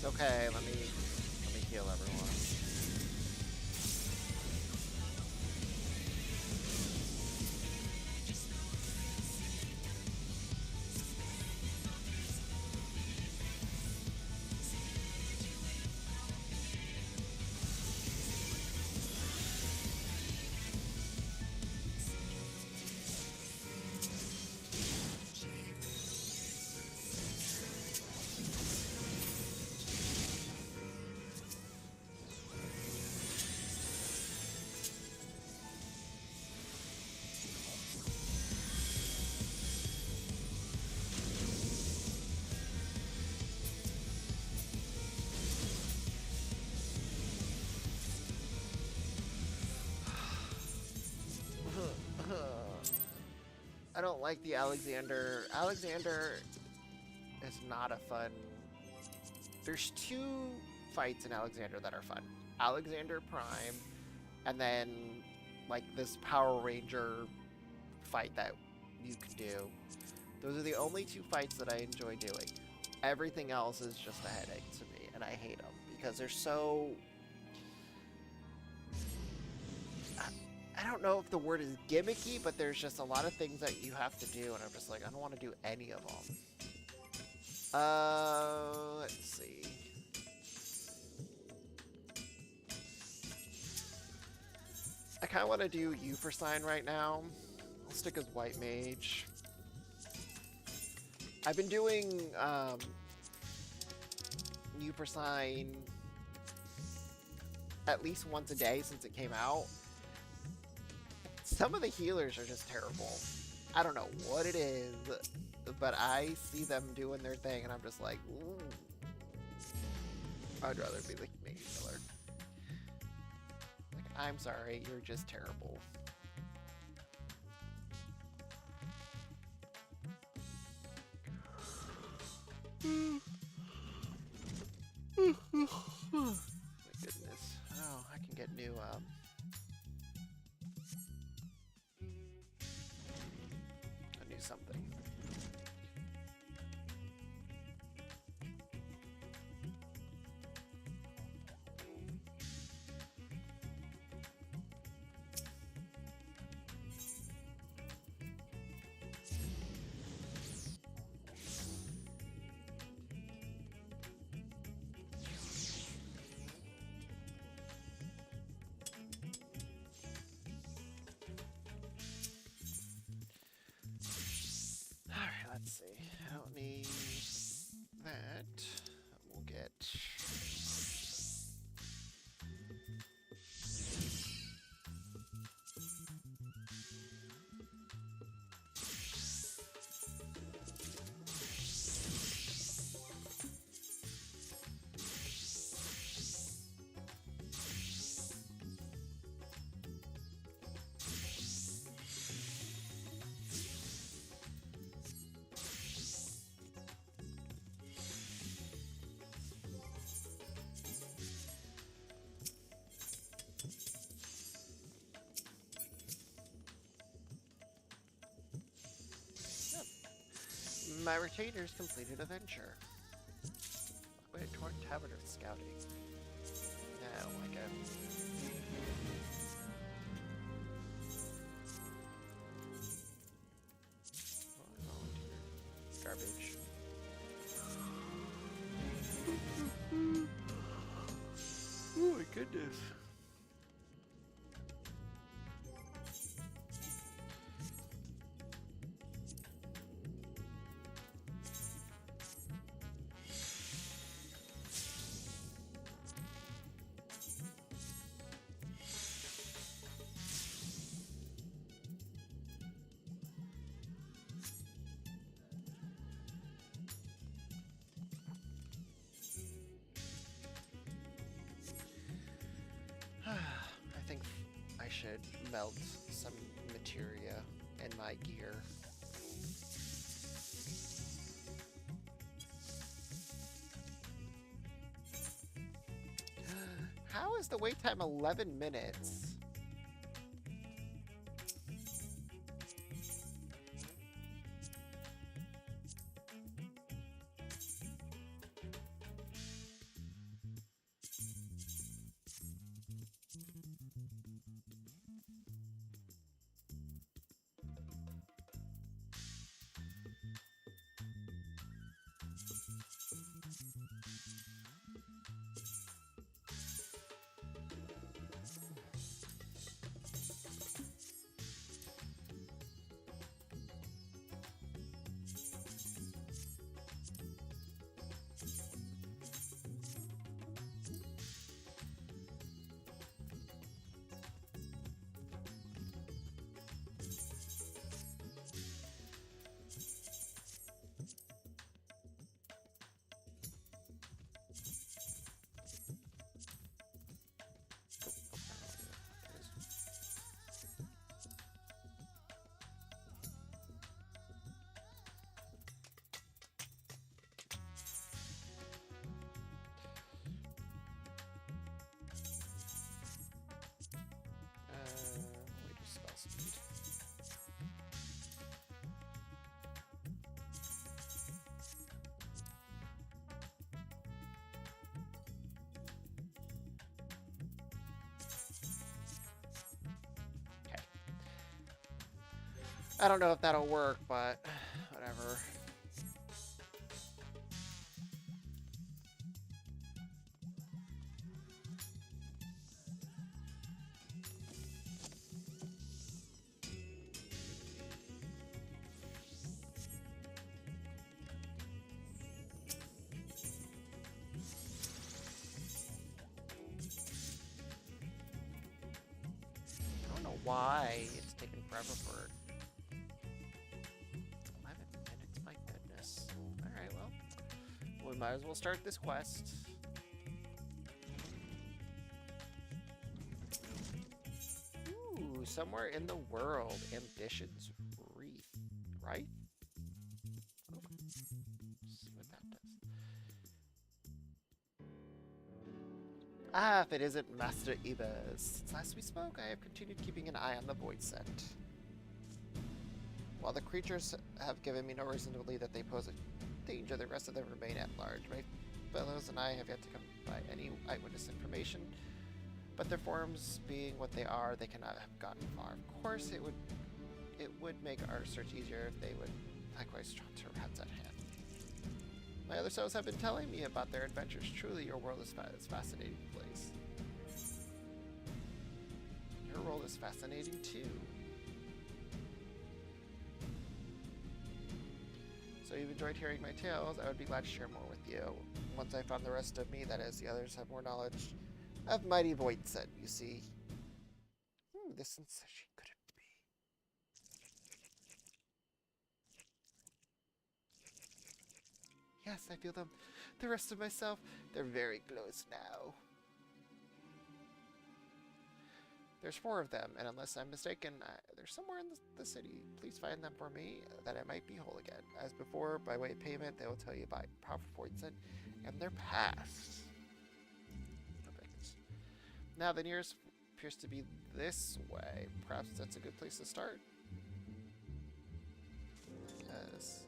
It's okay, let me heal everyone. I don't like the Alexander. Alexander is not a fun... There's two fights in Alexander that are fun. Alexander Prime, and then, like, this Power Ranger fight that you can do. Those are the only two fights that I enjoy doing. Everything else is just a headache to me, and I hate them, because they're so... I don't know if the word is gimmicky, but there's just a lot of things that you have to do, and I'm just like, I don't want to do any of them. Let's see. I kind of want to do U for sign right now. I'll stick as white mage. I've been doing U for sign at least once a day since it came out. Some of the healers are just terrible. I don't know what it is, but I see them doing their thing, and I'm just like, ooh. I'd rather be the main healer. Like, I'm sorry, you're just terrible. My goodness. Oh, I can get new, a new something. Alright, let's see. I don't need that. We'll get... My retainers completed a venture. Wait, toward Tavern of Scouting. Nah, I don't like it. Volunteer. Garbage. Oh my goodness. I think I should melt some materia in my gear. How is the wait time 11 minutes? Wait, just spell speed. Okay. I don't know if that'll work, but whatever. why it's taken forever for 11 minutes. My goodness. All right, well, we might as well start this quest. Ooh, somewhere in the world, ambitions wreath, right? Oh, let's see what that does. Ah, if it isn't Master Ibis. Since last we spoke, I have continued keeping an eye on the void scent. While the creatures have given me no reason to believe that they pose a danger, the rest of them remain at large. My fellows and I have yet to come by any eyewitness information, but their forms being what they are, they cannot have gotten far. Of course, it would make our search easier if they would likewise trot to rats at hand. My other selves have been telling me about their adventures. Truly, your world is a fascinating place. Your world is fascinating too. So you've enjoyed hearing my tales. I would be glad to share more with you. Once I found the rest of me, that is, the others have more knowledge of mighty void scent, you see. This sensation could it be? Yes, I feel them. The rest of myself, they're very close now. There's 4 of them, and unless I'm mistaken, they're somewhere in the city. Please find them for me, that I might be whole again. As before, by way of payment, they will tell you about powerful void scent and their past. Perfect. Now, the nearest appears to be this way. Perhaps that's a good place to start. Yes.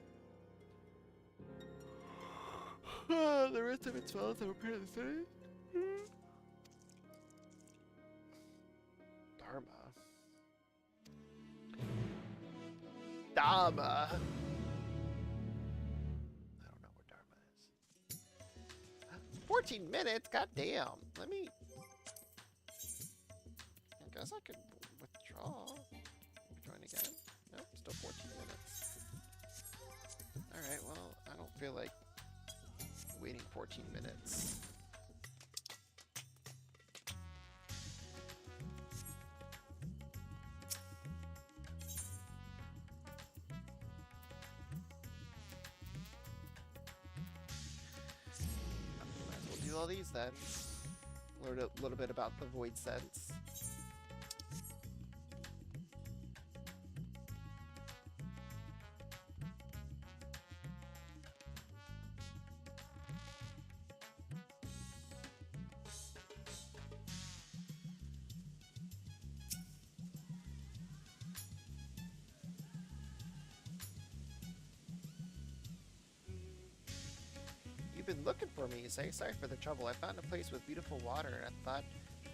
The rest of its smells have appeared the same. Dharma. I don't know where Dharma is. 14 minutes? God damn. Let me... I guess I could withdraw. Join again. Nope, still 14 minutes. Alright, well, I don't feel like waiting 14 minutes. Might as well do all these then. Learn a little bit about the void sense. You've been looking for me, you say? Sorry for the trouble. I found a place with beautiful water, and I thought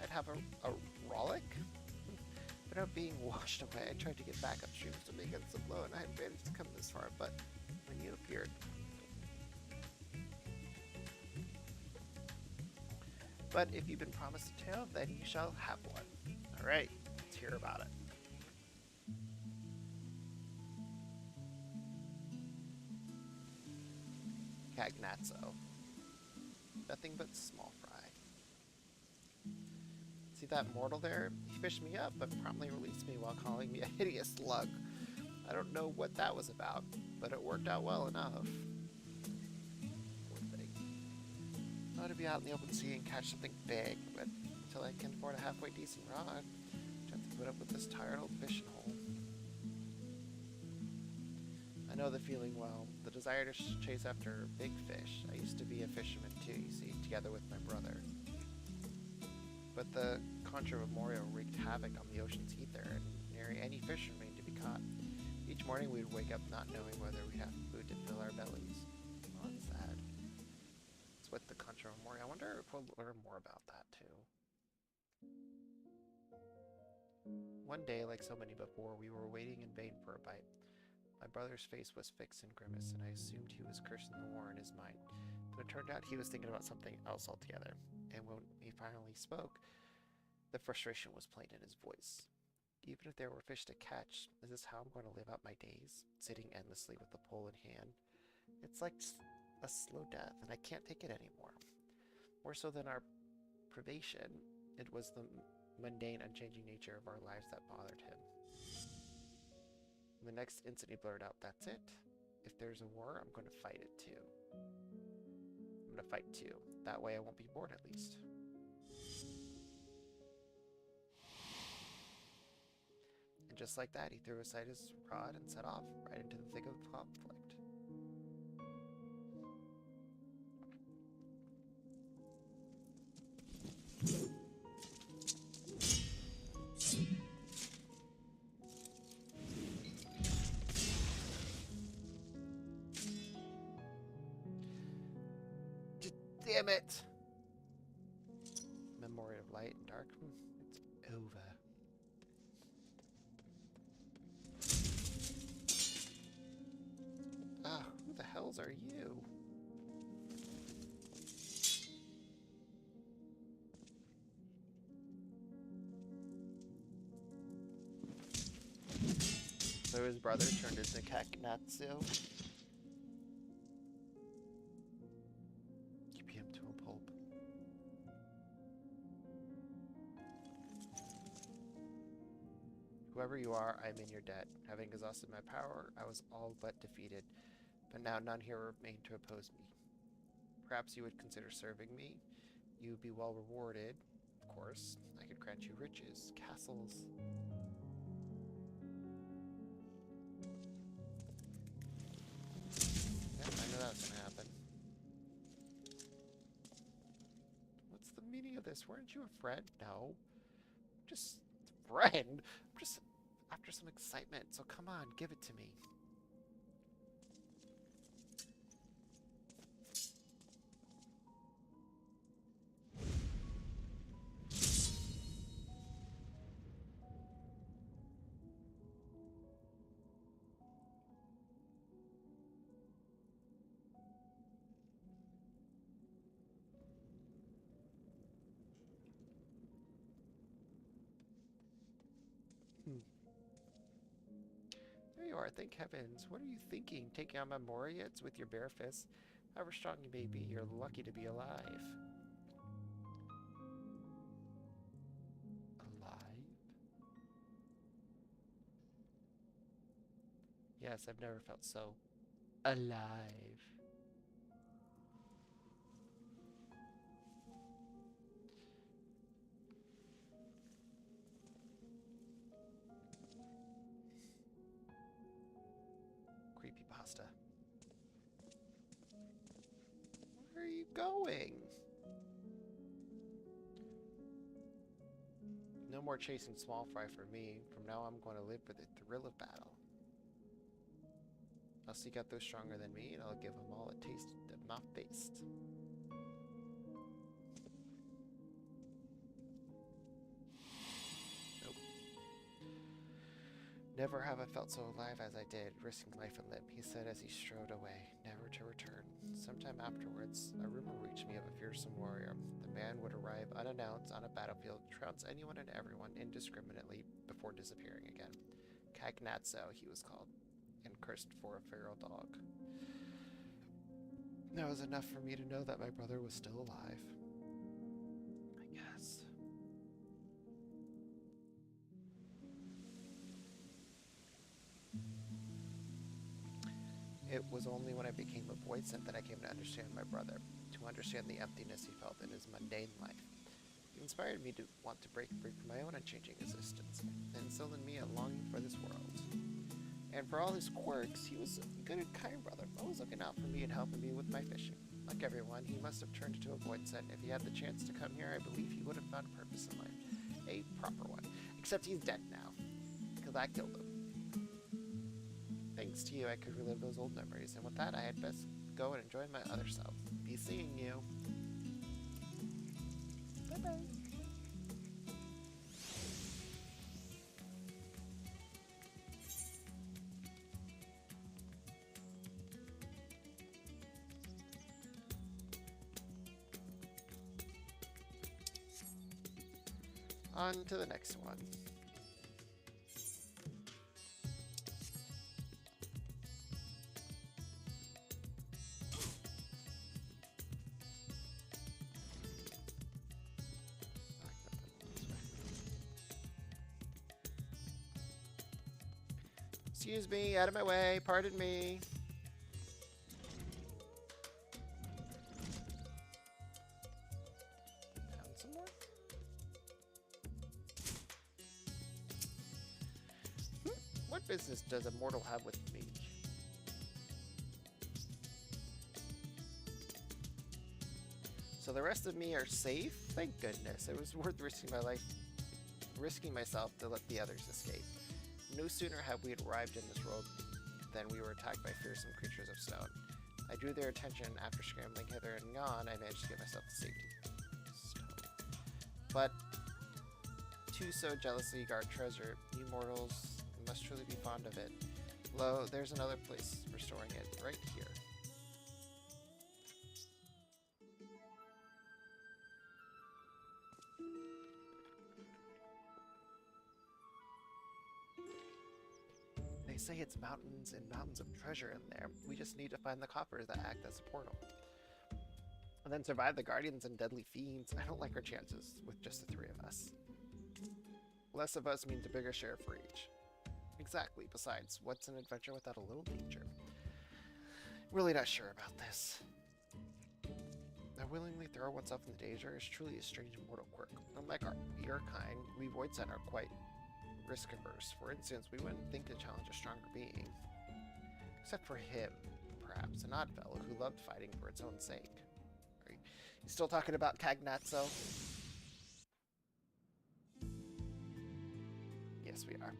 I'd have a rollick. Without being washed away, I tried to get back upstream to make it so low, and I had managed to come this far, but when you appeared... But if you've been promised a tale, then you shall have one. Alright, let's hear about it. Cagnazzo. Nothing but small fry. See that mortal there? He fished me up, but promptly released me while calling me a hideous slug. I don't know what that was about, but it worked out well enough. Poor thing. I ought to be out in the open sea and catch something big, but until I can afford a halfway decent rod, I have to put up with this tired old fishing hole. I know the feeling well. The desire to chase after big fish. I used to be a fisherman too, you see, together with my brother. But the Contra Memorial wreaked havoc on the ocean's ether, and nary any fish remained to be caught. Each morning we'd wake up not knowing whether we'd have food to fill our bellies. Oh, that's sad. It's with the Contra Memorial. I wonder if we'll learn more about that too. One day, like so many before, we were waiting in vain for a bite. My brother's face was fixed and grimace, and I assumed he was cursing the war in his mind. But it turned out he was thinking about something else altogether. And when he finally spoke, the frustration was plain in his voice. Even if there were fish to catch, is this how I'm going to live out my days? Sitting endlessly with the pole in hand? It's like a slow death, and I can't take it anymore. More so than our privation, it was the mundane, unchanging nature of our lives that bothered him. In the next instant, he blurted out, "That's it. If there's a war, I'm going to fight it too. I'm going to fight too. That way I won't be bored at least." And just like that, he threw aside his rod and set off right into the thick of the conflict. Damn it! Memory of light and dark. It's over. Ah, who the hells are you? So his brother turned into Kaknatsu. Keep him to a pulp. Whoever you are, I'm in your debt. Having exhausted my power, I was all but defeated, but now none here remain to oppose me. Perhaps you would consider serving me. You would be well rewarded. Of course, I could grant you riches, castles. Yeah, I knew that was gonna happen. What's the meaning of this? Weren't you a friend? No. Just a friend? I'm just after some excitement, so come on, give it to me. There you are, thank heavens. What are you thinking? Taking on my Moriats with your bare fists? However strong you may be, you're lucky to be alive. Alive? Yes, I've never felt so alive. Creepypasta. Where are you going? No more chasing small fry for me. From now I'm going to live for the thrill of battle. I'll seek out those stronger than me, and I'll give them all a taste of my fist. Nope. Never have I felt so alive as I did, risking life and limb, he said as he strode away, never to return. Sometime afterwards, a rumor reached me of a fearsome warrior. The man would arrive unannounced on a battlefield, trounce anyone and everyone indiscriminately before disappearing again. Kagnatso, he was called, and cursed for a feral dog. That was enough for me to know that my brother was still alive. I guess. It was only when I became a voidsent that I came to understand my brother, to understand the emptiness he felt in his mundane life. It inspired me to want to break free from my own unchanging existence, and instilled in me a longing for this world. And for all his quirks, he was a good and kind brother, always looking out for me and helping me with my fishing. Like everyone, he must have turned into a voidsent. If he had the chance to come here, I believe he would have found a purpose in life. A proper one. Except he's dead now, because I killed him. Thanks to you, I could relive those old memories, and with that, I had best go and enjoy my other self. Be seeing you. Bye-bye. On to the next one. Excuse me, out of my way, pardon me. Found some more? What business does a mortal have with me? So the rest of me are safe? Thank goodness. It was worth risking myself to let the others escape. No sooner had we arrived in this world than we were attacked by fearsome creatures of stone. I drew their attention. After scrambling hither and yon, I managed to get myself to safety. But to so jealously guard treasure, you mortals must truly be fond of it. Lo, there's another place for storing it, right here. They say it's mountains and mountains of treasure in there. We just need to find the coppers that act as a portal. And then survive the guardians and deadly fiends. I don't like our chances with just the three of us. Less of us means a bigger share for each. Exactly. Besides, what's an adventure without a little danger? Really not sure about this. I willingly throw oneself in the danger is truly a strange and mortal quirk. Unlike your kind, we Voidsen are quite risk-averse. For instance, we wouldn't think to challenge a stronger being. Except for him, perhaps, an odd fellow who loved fighting for its own sake. Are you still talking about Cagnazzo? Yes, we are.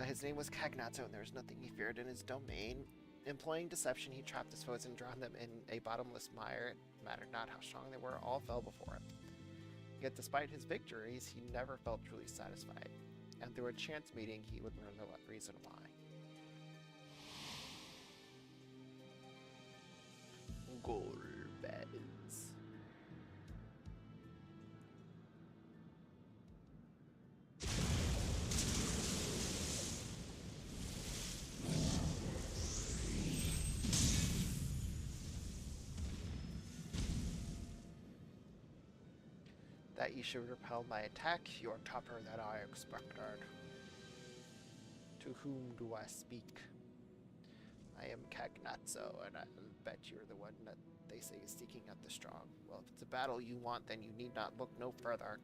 His name was Cagnazzo, and there was nothing he feared in his domain. Employing deception, he trapped his foes and drowned them in a bottomless mire. It mattered not how strong they were, all fell before him. Yet despite his victories, he never felt truly satisfied. And through a chance meeting, he would learn the reason why. Golbez. That you should repel my attack, you are tougher than I expected. To whom do I speak? I am Cagnazzo, and I bet you're the one that they say is seeking out the strong. Well, if it's a battle you want, then you need not look no further.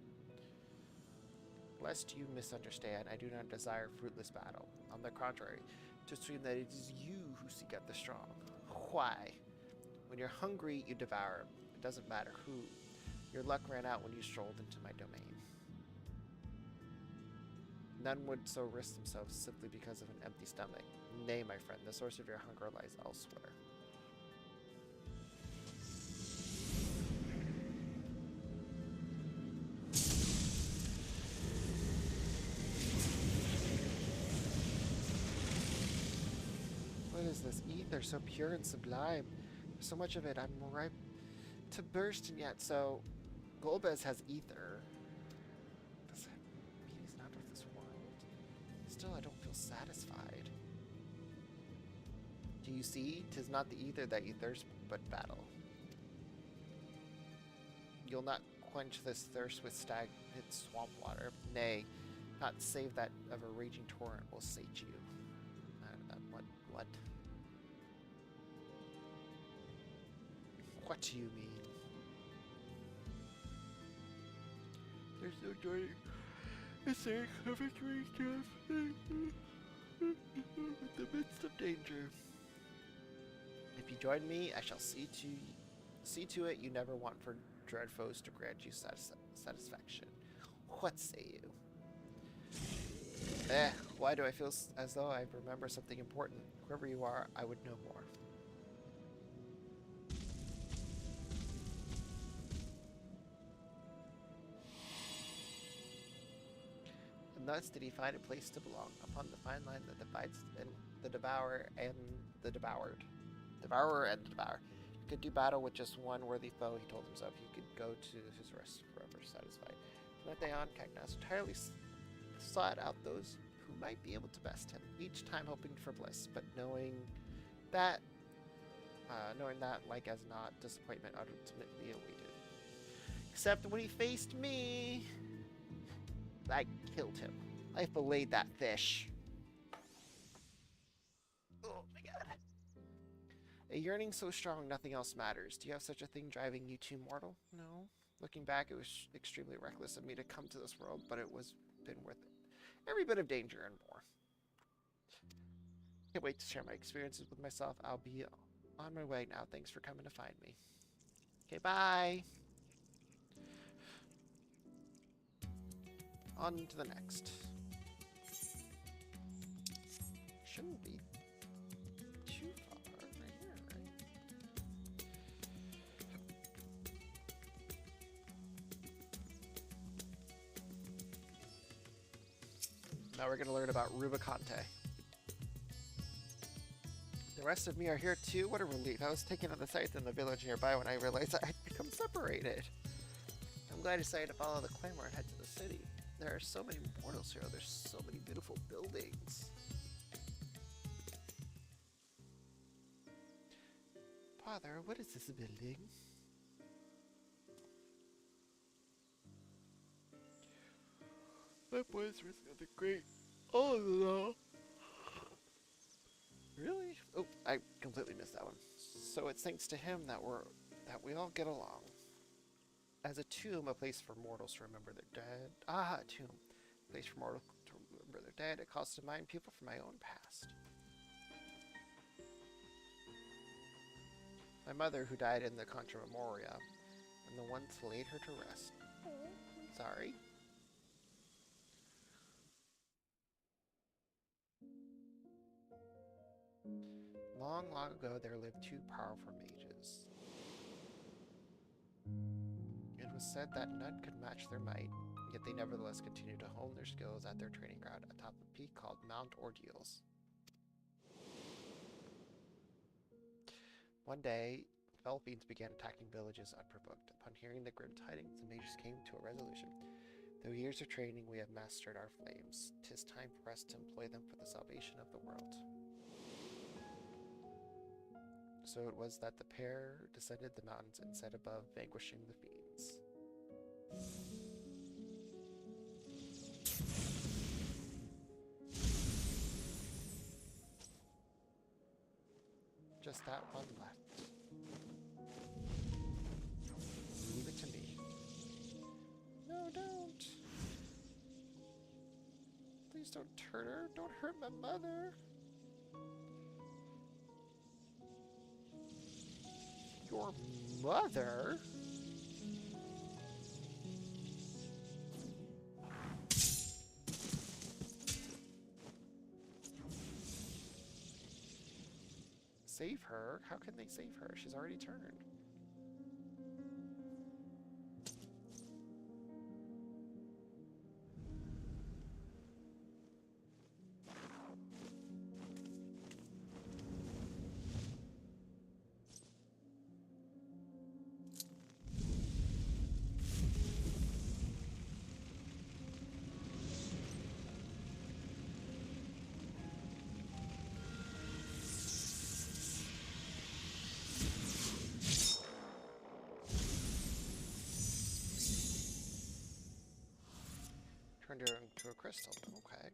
Lest you misunderstand, I do not desire fruitless battle. On the contrary, to assume that it is you who seek out the strong. Why? When you're hungry, you devour. It doesn't matter who. Your luck ran out when you strolled into my domain. None would so risk themselves simply because of an empty stomach. Nay, my friend, the source of your hunger lies elsewhere. What is this ether, so pure and sublime? There's so much of it, I'm ripe to burst, and yet so... Golbez has ether. Does that mean he's not of this world? Still, I don't feel satisfied. Do you see? 'Tis not the ether that you thirst, but battle. You'll not quench this thirst with stagnant swamp water. Nay, not save that of a raging torrent will sate you. What? What do you mean? There's no joining. It's a victory in the midst of danger. If you join me, I shall see to it you never want for dread foes to grant you satisfaction. What say you? Why do I feel as though I remember something important? Whoever you are, I would know more. And thus did he find a place to belong, upon the fine line that divides the devourer and the devoured. Devourer and the devoured. He could do battle with just one worthy foe, he told himself. He could go to his rest forever satisfied. From that day on, Cagnazzo entirely sought out those who might be able to best him, each time hoping for bliss, but knowing that, like as not, disappointment ultimately awaited. Except when he faced me, I killed him. I filleted that fish. Oh my god. A yearning so strong nothing else matters. Do you have such a thing driving you to mortal? No. Looking back, it was extremely reckless of me to come to this world, but it was been worth it. Every bit of danger and more. Can't wait to share my experiences with myself. I'll be on my way now. Thanks for coming to find me. Okay, bye. On to the next. Shouldn't be too far right here, right? Now we're going to learn about Rubicante. The rest of me are here too? What a relief. I was taken to the sights in the village nearby when I realized I'd become separated. I'm glad I decided to follow the clamor and head to the city. There are so many mortals here. There's so many beautiful buildings. Father, what is this building? That boy's risking the great. Oh no. Really? Oh, I completely missed that one. So it's thanks to him that we all get along. As a tomb, a place for mortals to remember their dead. Ah, a tomb. A place for mortals to remember their dead. It calls to mind people from my own past. My mother, who died in the Contra Memoria, and the once laid her to rest. Oh, I'm sorry. Long, long ago, there lived two powerful mages. It was said that none could match their might, yet they nevertheless continued to hone their skills at their training ground atop a peak called Mount Ordeals. One day, fell fiends began attacking villages unprovoked. Upon hearing the grim tidings, the mages came to a resolution. Through years of training, we have mastered our flames. 'Tis time for us to employ them for the salvation of the world. So it was that the pair descended the mountains and set above, vanquishing the fiends. Just that one left. Leave it to me. No, don't. Please don't hurt her. Don't hurt my mother. Your mother? Save her? How can they save her? She's already turned. Turned her into a crystal. Okay.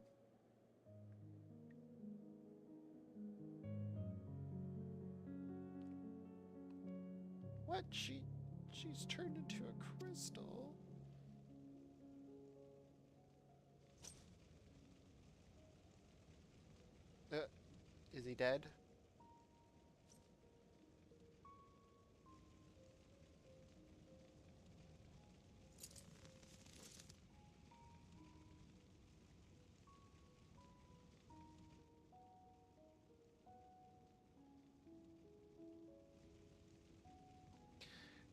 What? She's turned into a crystal. Is he dead?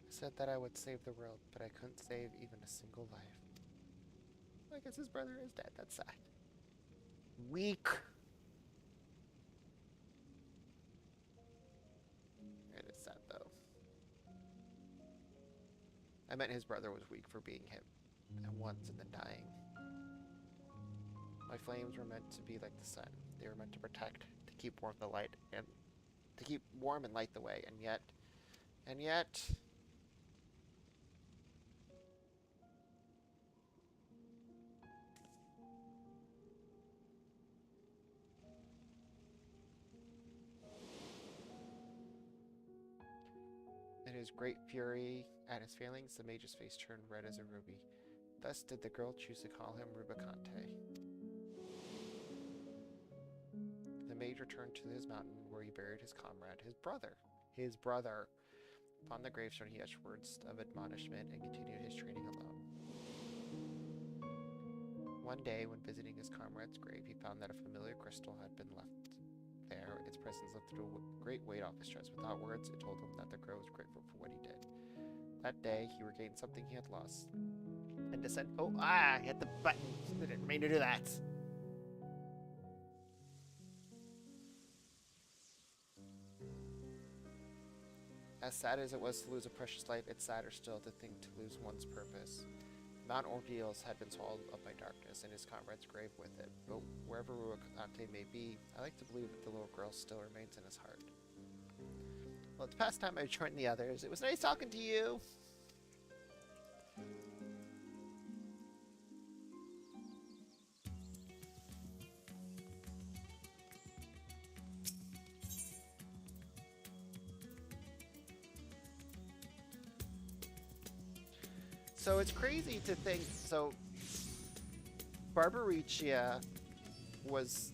I said that I would save the world, but I couldn't save even a single life. I guess his brother is dead. That's sad. Weak. It is sad, though. I meant his brother was weak for being hit once and then dying. My flames were meant to be like the sun. They were meant to protect, to keep warm the light, and to keep warm and light the way. And yet... his great fury at his failings, the mage's face turned red as a ruby. Thus did the girl choose to call him Rubicante. The mage returned to his mountain, where he buried his comrade, his brother. His brother. Upon the gravestone, he etched words of admonishment and continued his training alone. One day, when visiting his comrade's grave, he found that a familiar crystal had been left there. Its presence lifted a great weight off his chest. Without words, it told him that the girl was grateful for what he did. That day, he regained something he had lost. And descend. Oh, I hit the button. I didn't mean to do that. As sad as it was to lose a precious life, it's sadder still to think to lose one's purpose. Mount Ordeals had been swallowed up by darkness, and his comrade's grave with it. But wherever Ruacante may be, I like to believe that the little girl still remains in his heart. Well, it's past time I joined the others. It was nice talking to you. So it's crazy to think, so Barbaricia was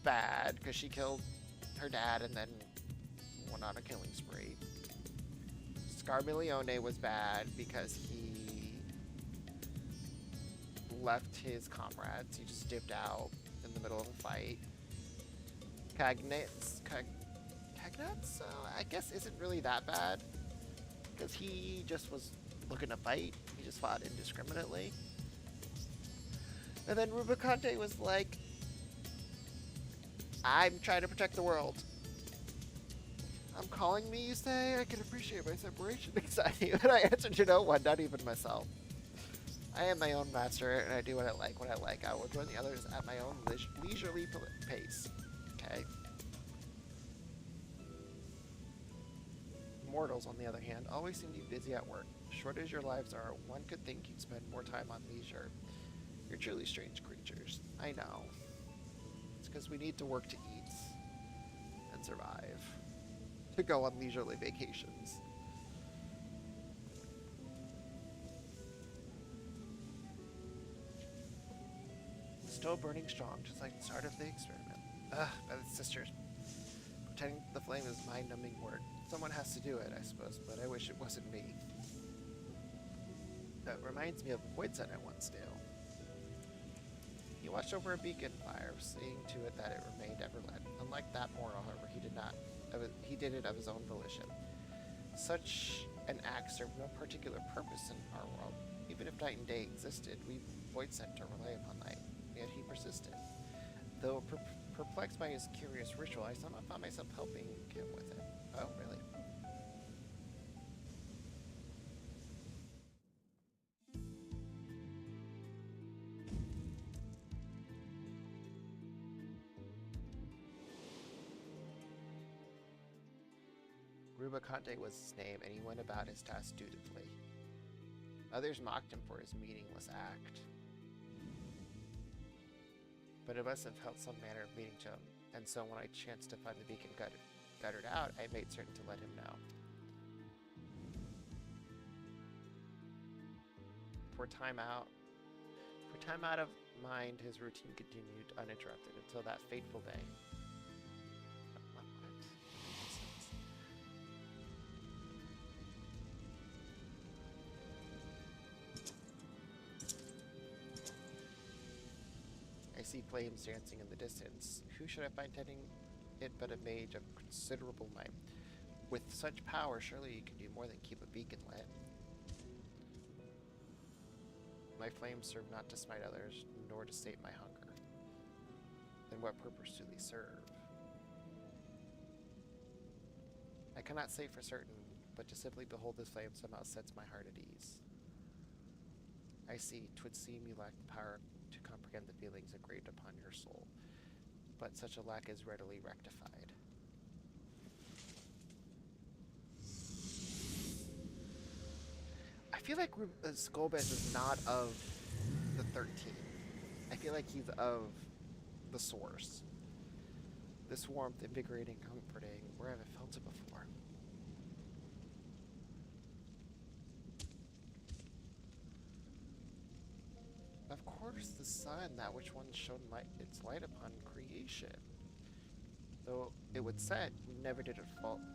bad because she killed her dad and then went on a killing spree. Scarmiglione was bad because he left his comrades. He just dipped out in the middle of a fight. Cagnetz, I guess isn't really that bad because he just was looking to fight. He just fought indiscriminately. And then Rubicante was like, I'm trying to protect the world. I'm calling me, you say? I can appreciate my separation anxiety. And I answered, you know what, not even myself. I am my own master, and I do what I like when I like. I will join the others at my own leisurely pace. Okay? Mortals, on the other hand, always seem to be busy at work. Short as your lives are, one could think you'd spend more time on leisure. You're truly strange creatures. I know. It's because we need to work to eat and survive. To go on leisurely vacations. Still burning strong, just like the start of the experiment. Ugh, by the sisters. Pretending the flame is mind-numbing work. Someone has to do it, I suppose, but I wish it wasn't me. That reminds me of a void set I once knew. He watched over a beacon fire, seeing to it that it remained ever lit. Unlike that mortal, however, he did it of his own volition. Such an act served no particular purpose in our world. Even if night and day existed, we void sent to rely upon night. Yet he persisted. Though perplexed by his curious ritual, I somehow found myself helping him with it. Oh, really? Rubicante was his name, and he went about his task dutifully. Others mocked him for his meaningless act. But it must have held some manner of meaning to him, and so when I chanced to find the beacon guttered out, I made certain to let him know. For time out of mind, his routine continued uninterrupted until that fateful day. What? I see flames dancing in the distance. Who should I find tending it but a mage of considerable might? With such power, surely you can do more than keep a beacon lit. My flames serve not to smite others, nor to sate my hunger. Then what purpose do they serve? I cannot say for certain, but to simply behold this flame somehow sets my heart at ease. I see, 'twould seem you lack the power to comprehend the feelings engraved upon your soul, but such a lack is readily rectified. I feel like Skolbez is not of the 13. I feel like he's of the source. This warmth, invigorating, comforting. Where have I felt it before? Of course, the sun, that which once shone its light upon creation. Though it would set, never did it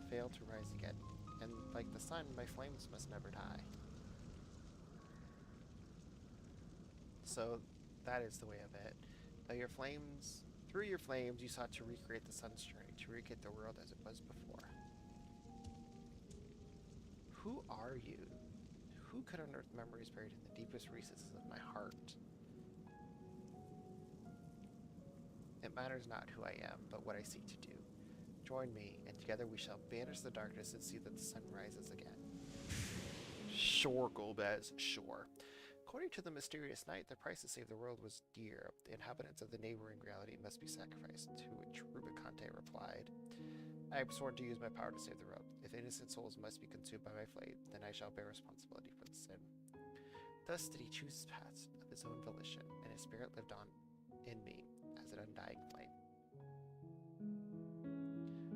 fail to rise again. And like the sun, my flames must never die. So that is the way of it. Through your flames, you sought to recreate the sun's journey, to recreate the world as it was before. Who are you? Who could unearth memories buried in the deepest recesses of my heart? It matters not who I am, but what I seek to do. Join me, and together we shall banish the darkness and see that the sun rises again. Sure, Golbez, sure. According to the mysterious knight, the price to save the world was dear. The inhabitants of the neighboring reality must be sacrificed, to which Rubicante replied, I have sworn to use my power to save the world. If innocent souls must be consumed by my flame, then I shall bear responsibility for the sin. Thus did he choose his path of his own volition, and his spirit lived on in me as an undying flame.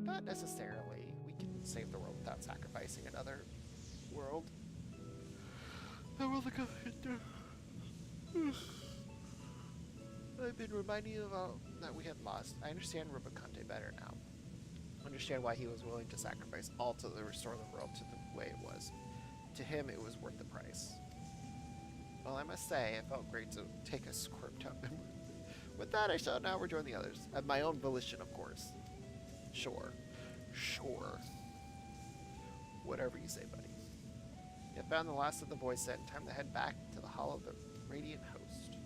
Not necessarily. We can save the world without sacrificing another world. I will look into. I've been reminding you about that we had lost. I understand Rubicante better now. I understand why he was willing to sacrifice all to restore the world to the way it was. To him, it was worth the price. Well, I must say, it felt great to take a squirmed up memory. With that, I shall now rejoin the others. At my own volition, of course. Sure. Sure. Whatever you say, buddy. You have found the last of the boys sent. Time to head back to the Hall of the Radiant Host.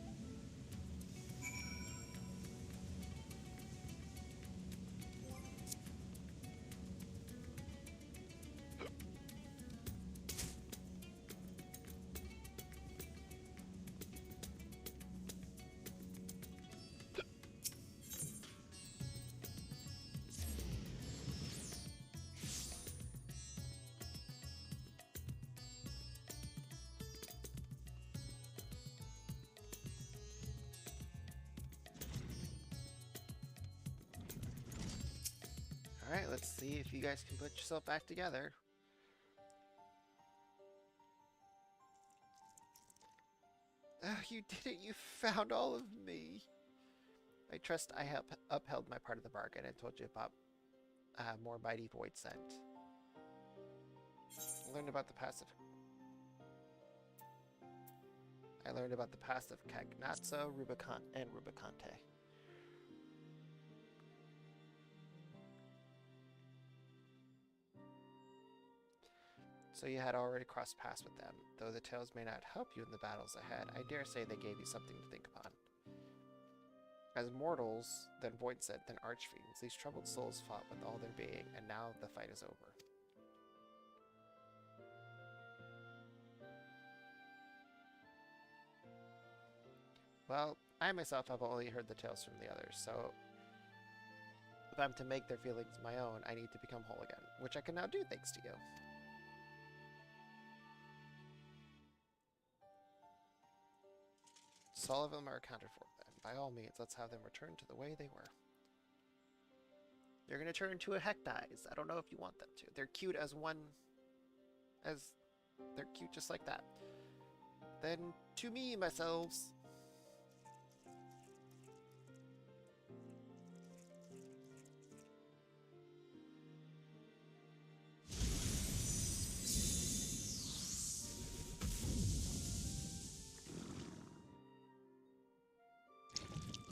Alright, let's see if you guys can put yourself back together. You did it! You found all of me! I trust I have upheld my part of the bargain and told you about more mighty void sent. I learned about the past of Cagnazzo, and Rubicante. So you had already crossed paths with them. Though the tales may not help you in the battles ahead, I dare say they gave you something to think upon. As mortals, then void sent, then archfiends, these troubled souls fought with all their being, and now the fight is over. Well, I myself have only heard the tales from the others, so if I'm to make their feelings my own, I need to become whole again, which I can now do thanks to you. So all of them are accounted for, then. By all means, let's have them return to the way they were. They're going to turn into a Hectize. I don't know if you want them to. They're cute as one... They're cute just like that. Then, to me, myselves...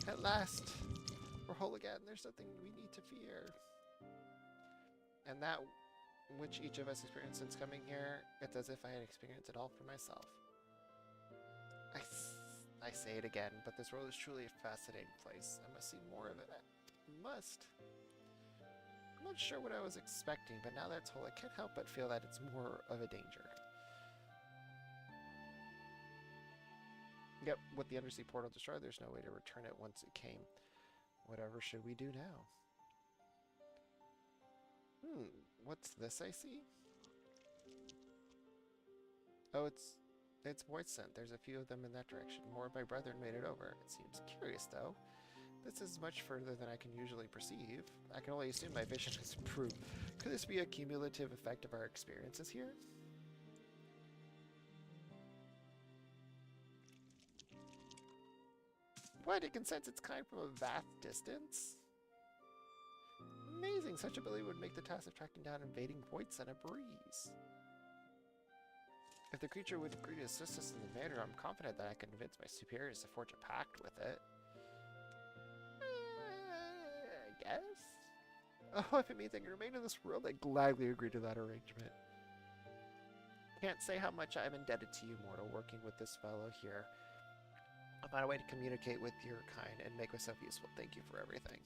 At last, we're whole again. There's nothing we need to fear. And that which each of us experienced since coming here, it's as if I had experienced it all for myself. I say it again, but this world is truly a fascinating place. I must see more of it. I must. I'm not sure what I was expecting, but now that it's whole, I can't help but feel that it's more of a danger. Yep, with the undersea portal destroyed, there's no way to return it once it came. Whatever should we do now? What's this I see? Oh, it's voice sent. There's a few of them in that direction. More of my brethren made it over. It seems curious, though. This is much further than I can usually perceive. I can only assume my vision has improved. Could this be a cumulative effect of our experiences here? What? It can sense its kind from a vast distance? Amazing! Such ability would make the task of tracking down invading voids in a breeze. If the creature would agree to assist us in the matter, I'm confident that I can convince my superiors to forge a pact with it. I guess? Oh, if it means I can remain in this world, I'd gladly agree to that arrangement. Can't say how much I'm indebted to you, mortal, working with this fellow here. I'll find a way to communicate with your kind and make myself useful. Thank you for everything.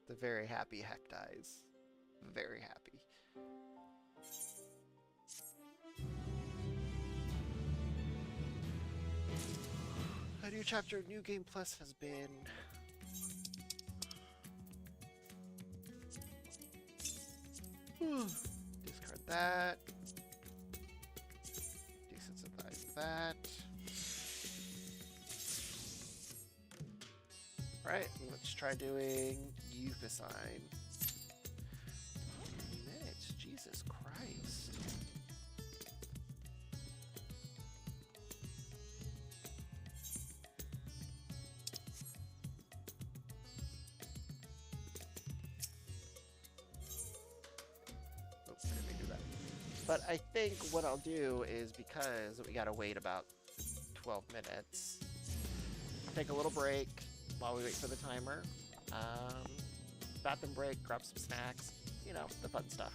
The very happy Heck dies. Very happy. A new chapter of New Game Plus has been... Discard that. Desensitize that. Alright, let's try doing Youth Assign. Minutes, Jesus Christ. Oops, I didn't mean to do that. But I think what I'll do is, because we gotta wait about 12 minutes, take a little break while we wait for the timer. Bathroom break, grab some snacks, you know, the fun stuff.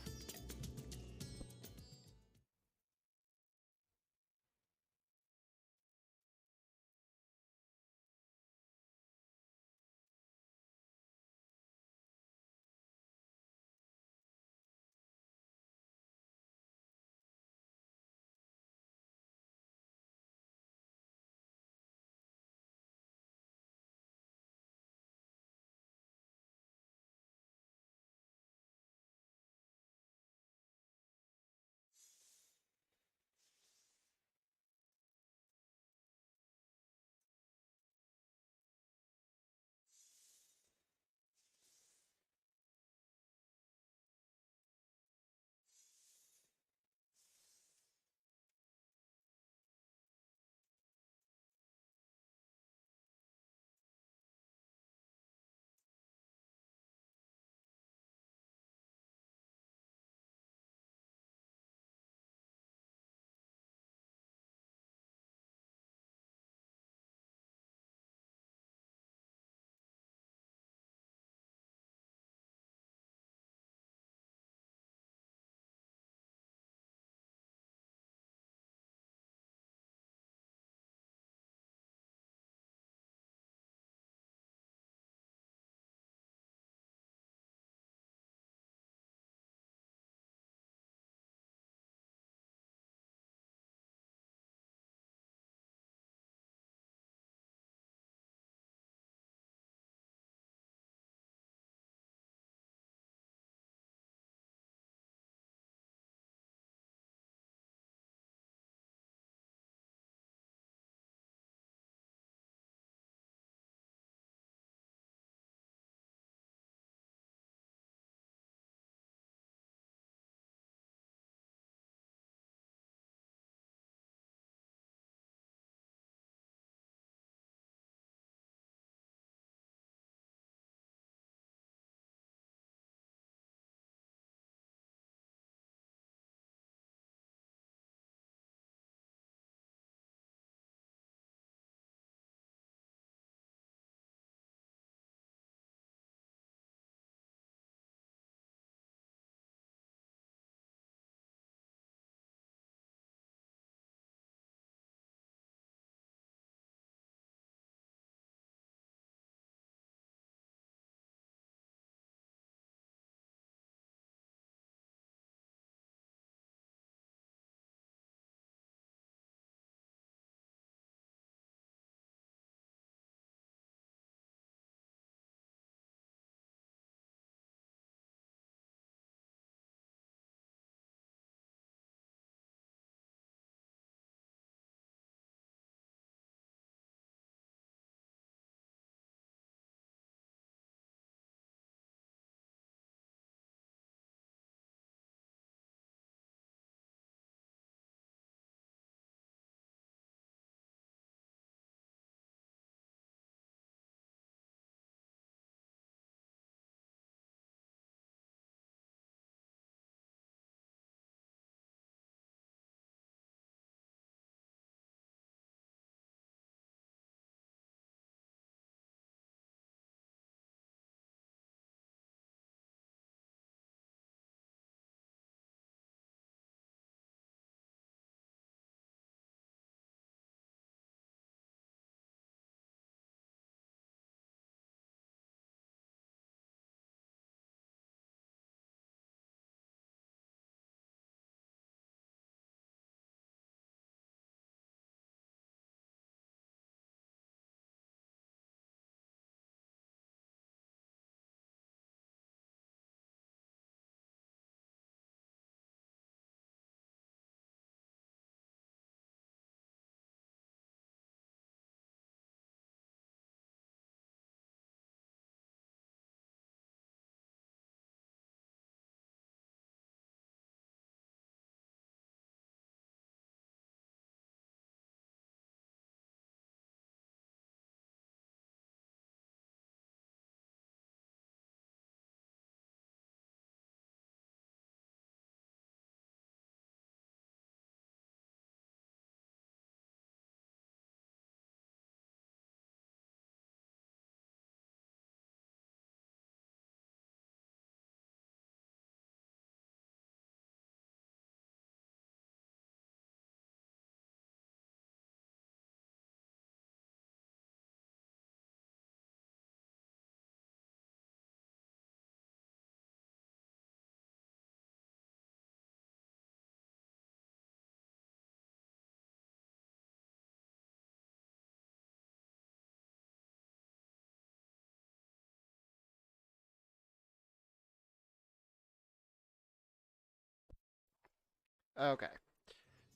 Okay.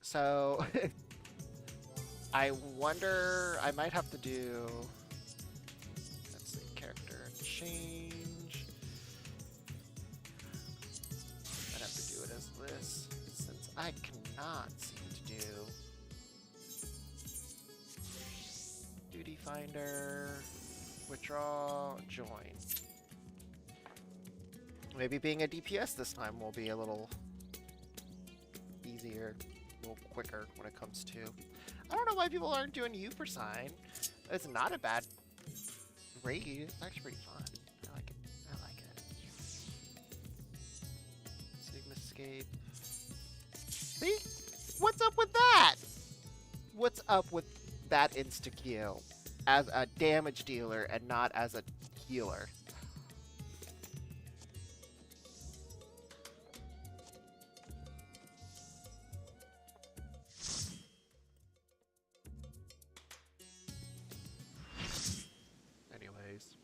So I wonder, I might have to do, let's see, character change. I'd have to do it as this, since I cannot seem to do duty finder, withdraw, join. Maybe being a DPS this time will be a little easier, a little quicker when it comes to. I don't know why people aren't doing U%. It's not a bad raid. It's actually pretty fun. I like it. I like it. Sigmascape. See? What's up with that? What's up with that insta-kill as a damage dealer and not as a healer? Anyways.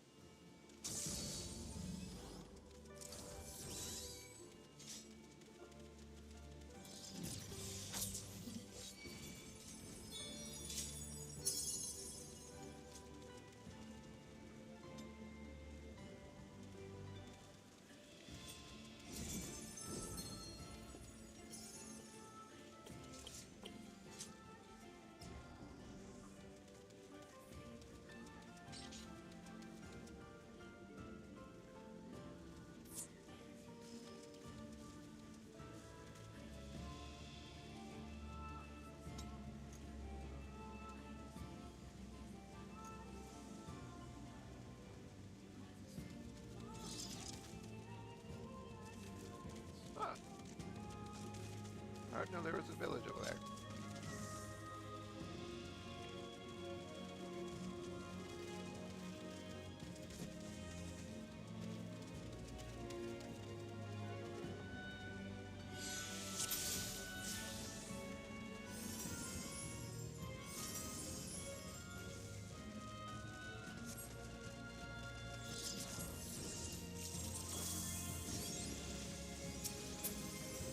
Huh. I didn't know there was a village over there.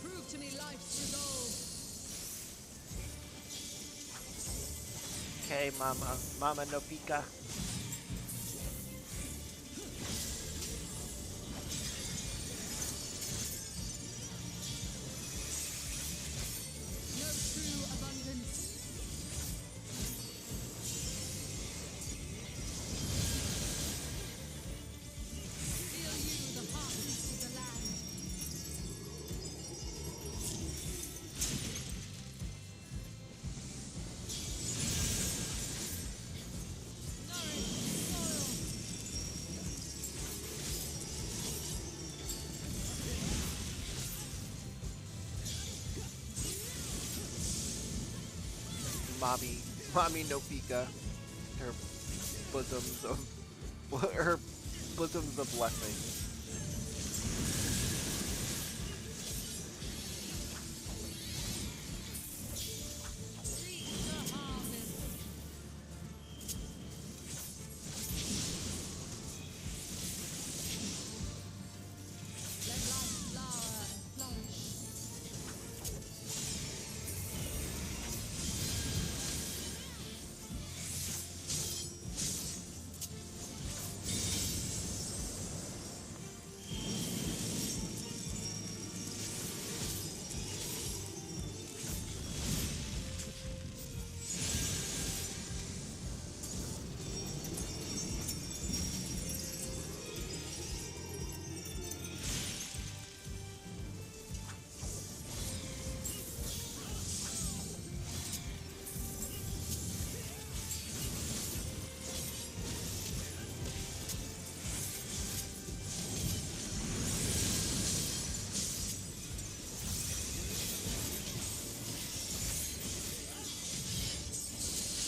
Prove to me life's resolve. Okay, mama. Mama no pica. No true abundance. Feel you the heartbeat of the land. Nourish soil. Mommy no pica. Her bosoms of her bosoms of blessing. Seek the harvest. Let life flower and flourish.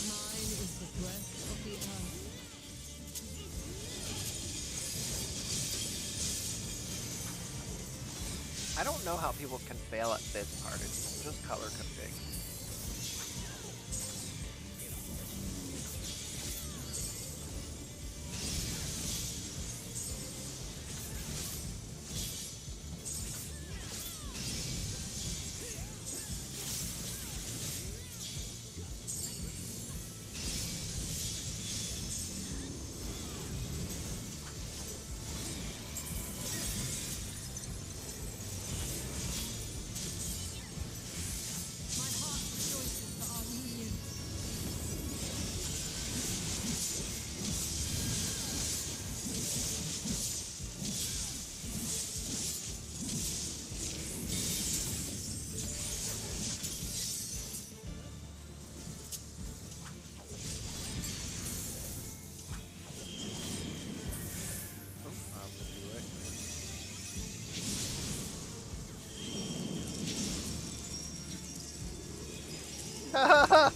Mine is the breath of the earth. I don't know how people can fail at this part. It's just color config.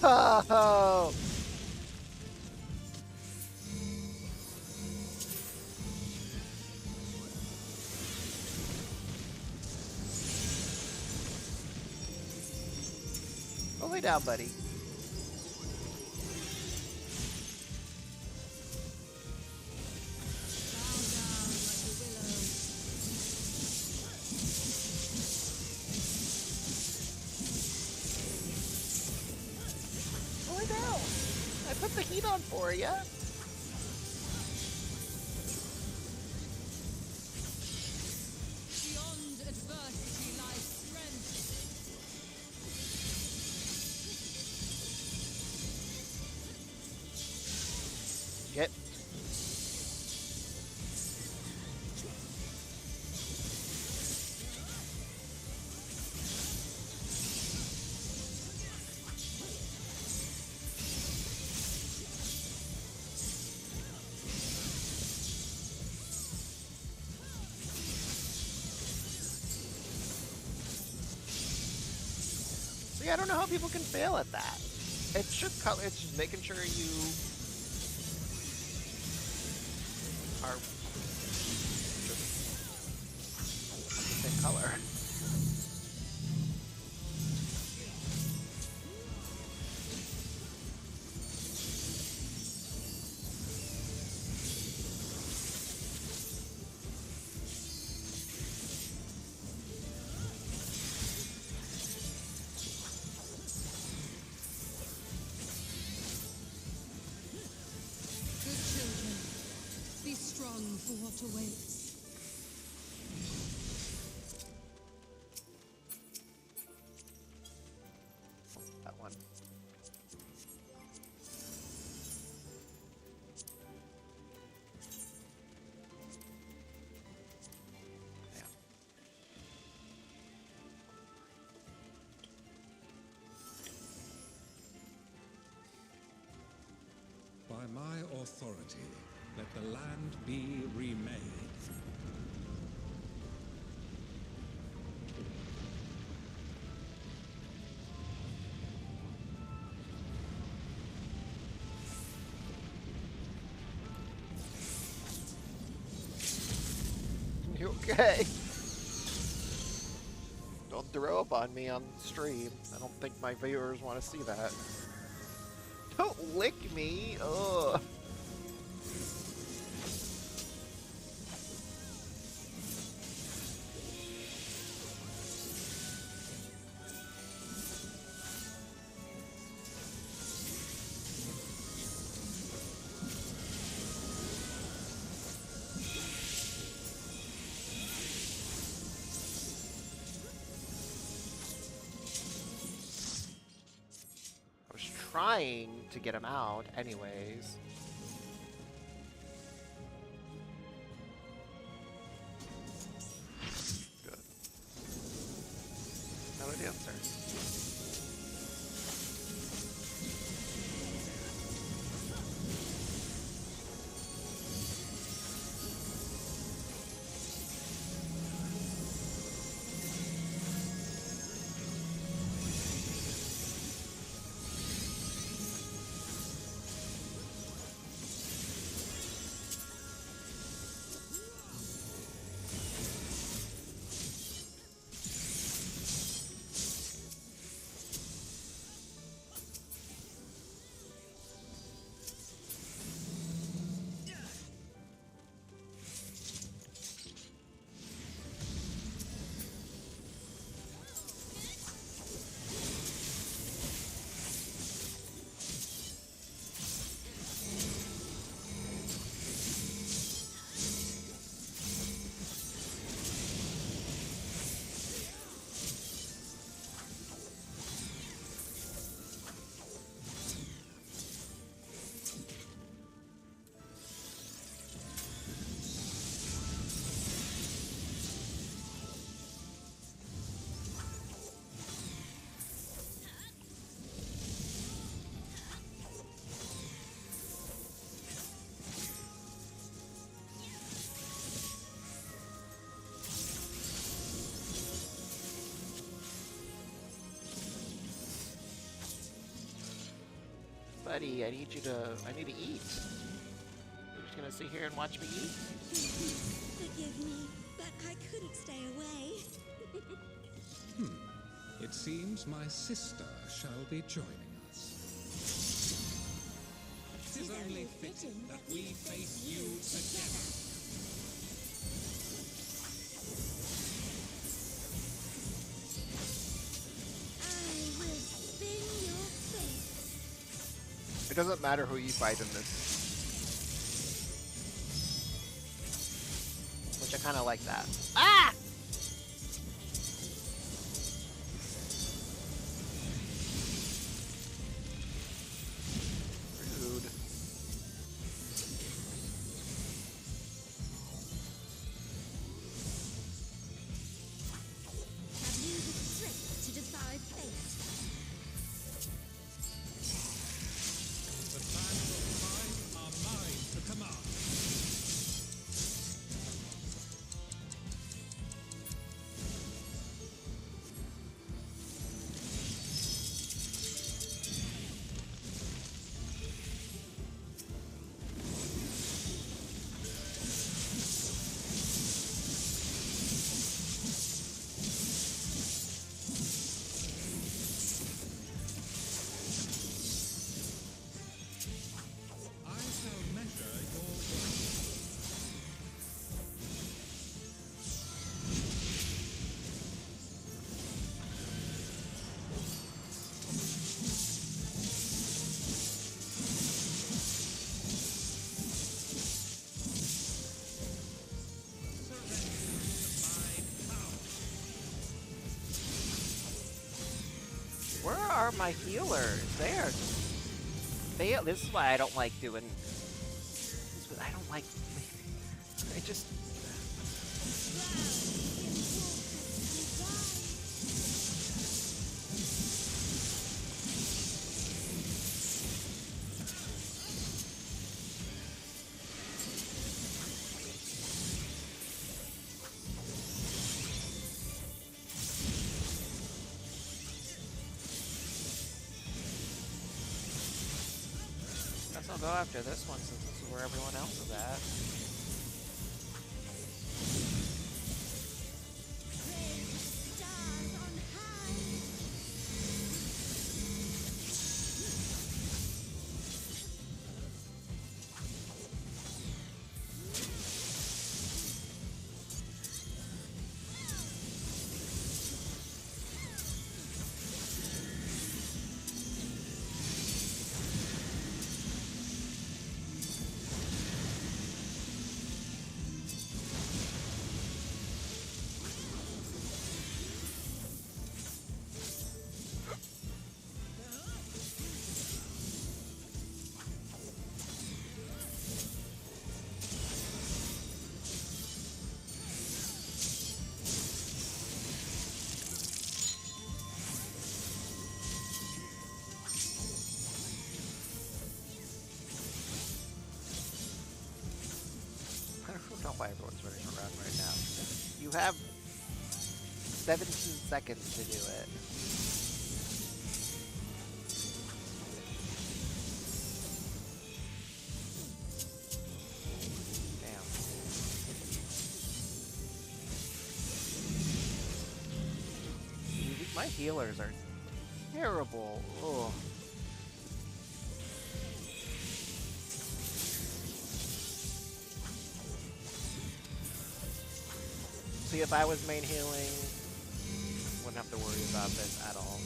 No! Go lay down, buddy. Go lay down. I put the heat on for you. Beyond adversity lies strength. Get. See, I don't know how people can fail at that. It's just color. It's just making sure you are just of the same color. Good children, be strong for what awaits. That one. Yeah. By my authority, let the land be remade. You okay? Don't throw up on me on stream. I don't think my viewers want to see that. Don't lick me! Ugh. I was trying to get him out anyways. Good. Now we're downstairs. Buddy, I need you to, I need to eat. You're just gonna sit here and watch me eat? Forgive me, but I couldn't stay away. It seems my sister shall be joining us. Tis only fitting that we face you together. I will spin your fate. It doesn't matter who you fight in this. Which I kind of like that. Ah! Rude. Have you the strength to decide fate? The sands of time are mine to command. I shall measure your worth. Where are my healers? They are just... This is why I don't like doing... This is what I don't like... I just... Guess I'll go after this one since this is where everyone else is at. Stars on high. I don't know why everyone's running around right now. You have 17 seconds to do it. Damn. My healers are terrible. Ugh. See, if I was main healing, wouldn't have to worry about this at all.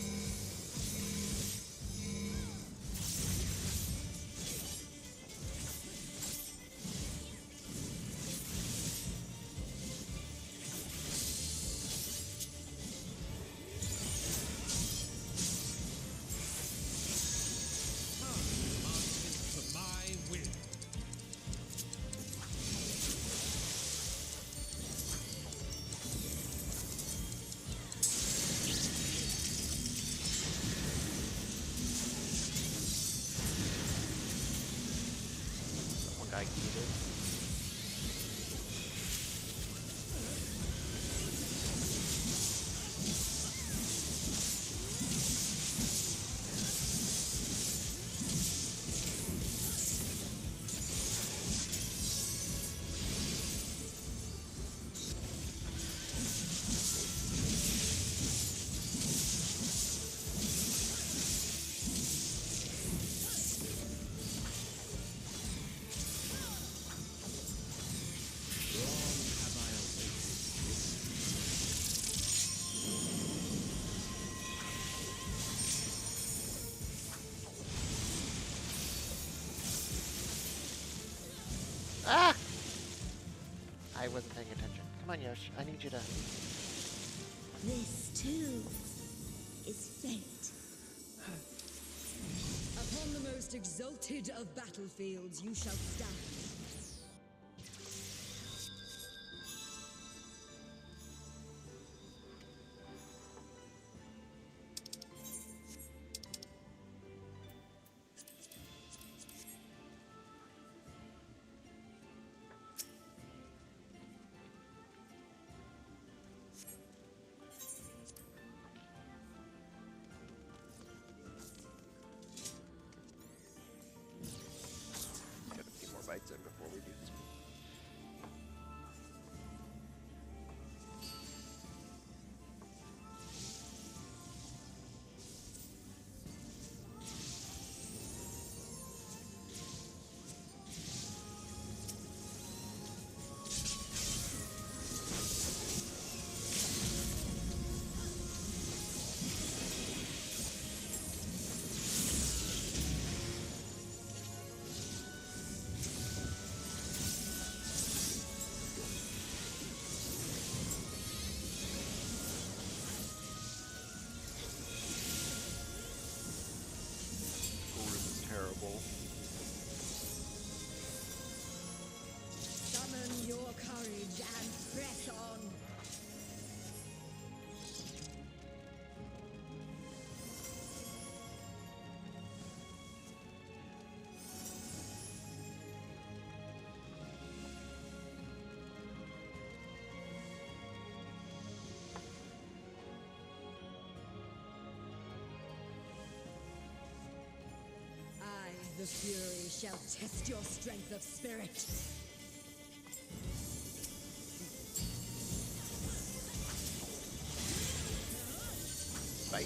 To my will. Ah! I wasn't paying attention. Come on, Yosh. I need you to... This too is fate. Upon the most exalted of battlefields you shall stand. Get a few more bites in before we do this. Oh, this is terrible. Summon your courage and press on. I, the Fury, shall test your strength of spirit. Bam.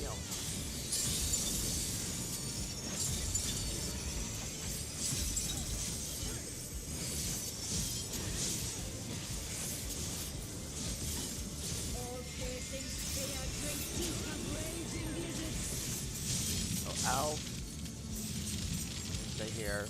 All piercing spear drinks deep of raging blizzards. Oh, ow. Stay here.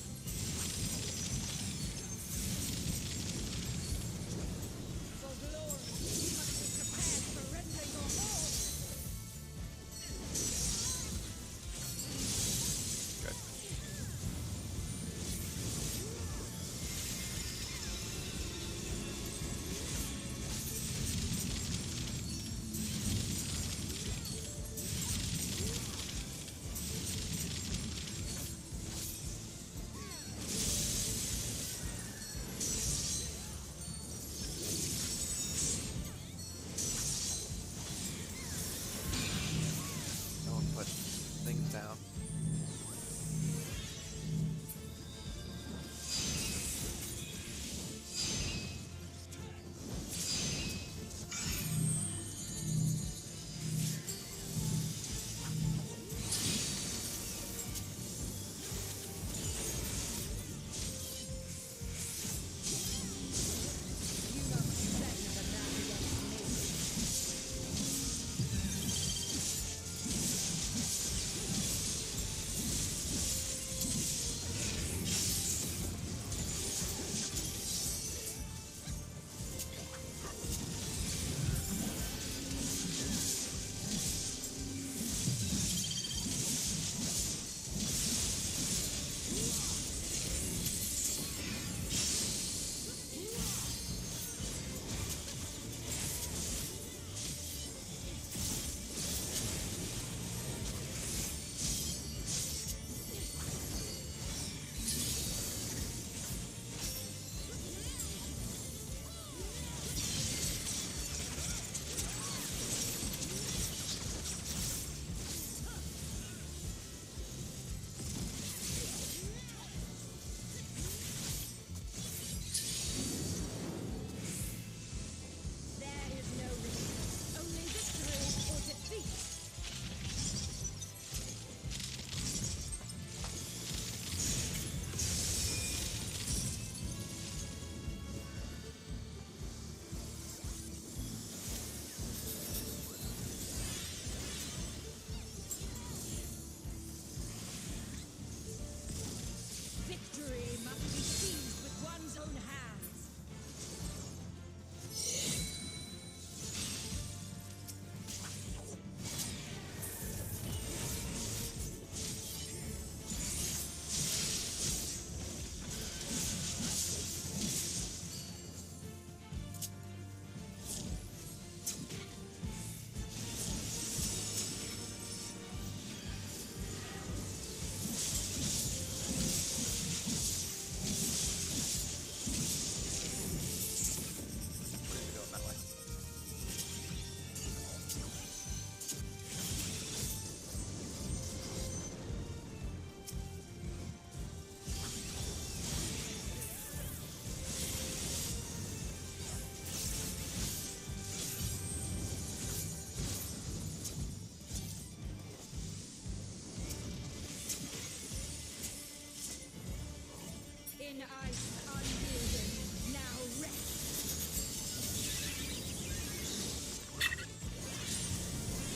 ice unyielding, now rest.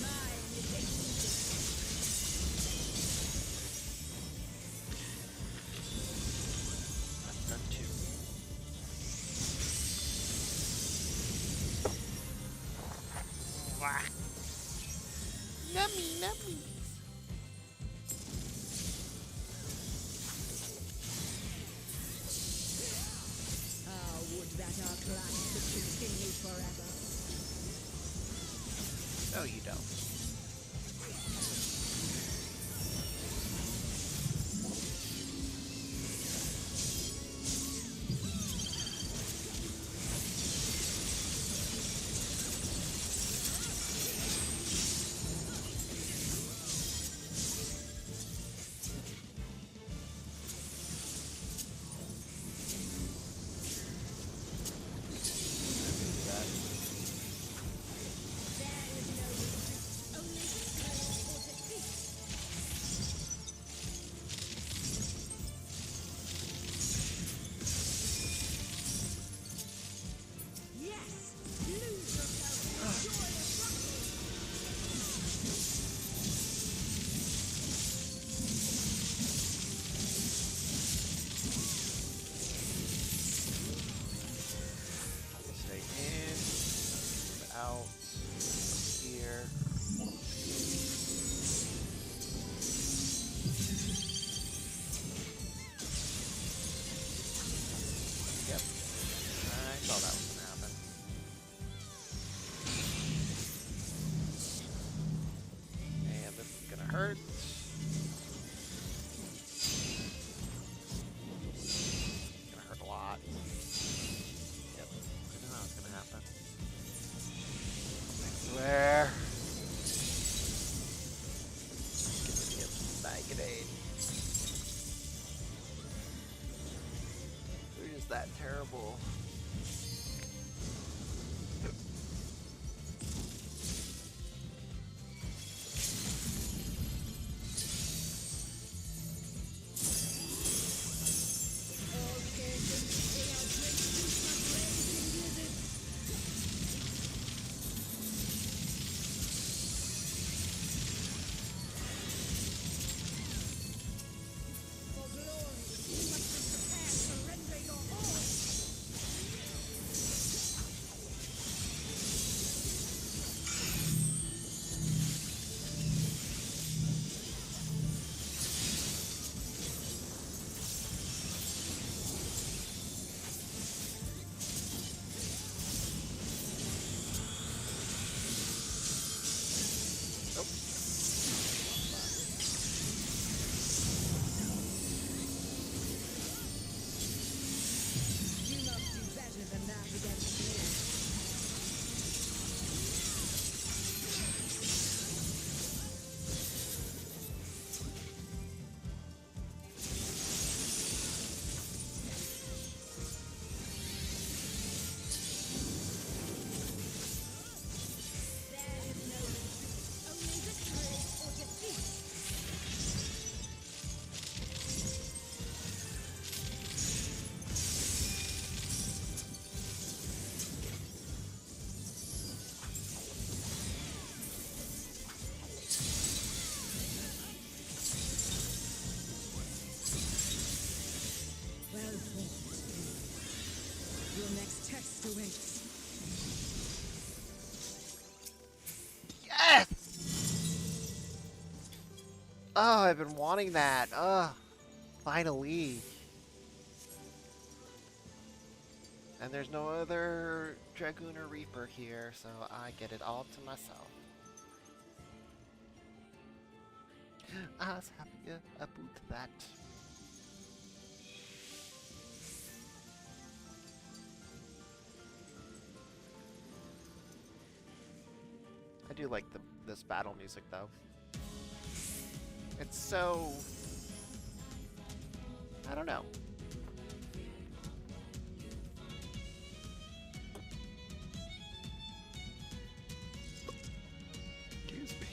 Mine is a secret. That's done too. Wah. Nummy, nummy. Ah, would that our clash could continue forever. No, you don't. There is no retreat, only victory or defeat. Yes! Lose yourself in the joy of rocking! Stay in, out, here. Yep. I saw that was gonna happen. And this is gonna hurt. It's gonna hurt a lot. Yep. I know it's gonna happen. I swear. Give me a Maggonade. They're just that terrible. All serpents, they are great super blazing blizzards. For glory, you must be prepared to render your all. Nope. You must do better than that against me. There is no retreat, only victory or defeat. Well fought. Your next test awaits. Yes! Oh, I've been wanting that. Finally. And there's no other Dragoon or Reaper here, so I get it all to myself. I was happy about that. I do like this battle music though. It's so... I don't know. Excuse me.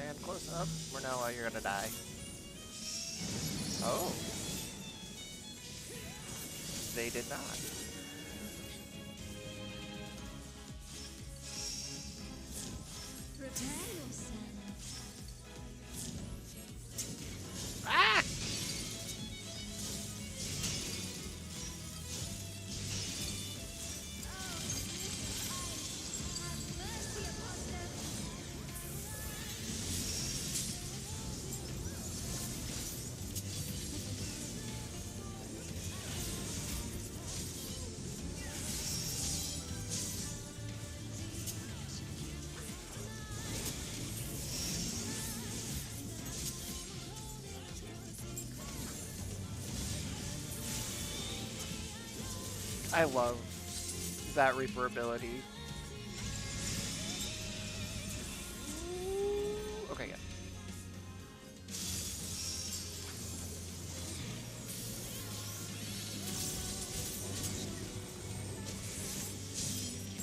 And close up. Mornella, you're gonna die. Oh. They did not. Prepare yourself. Ah! Have mercy upon them. I love that Reaper ability. Okay, yeah.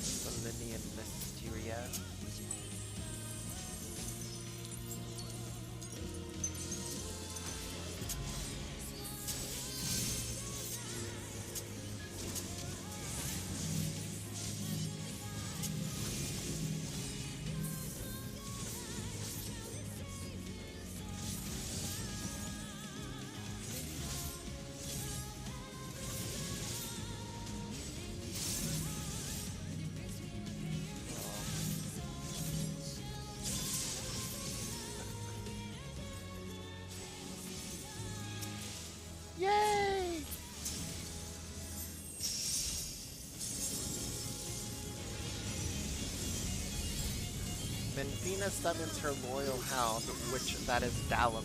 Selenium Mysteria. Yay! Menfina summons her loyal hound, which that is Dalamud.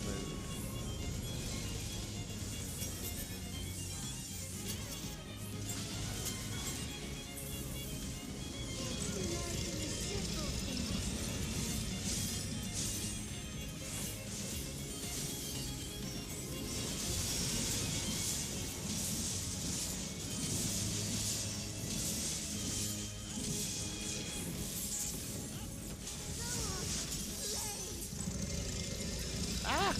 Simple things. Ah!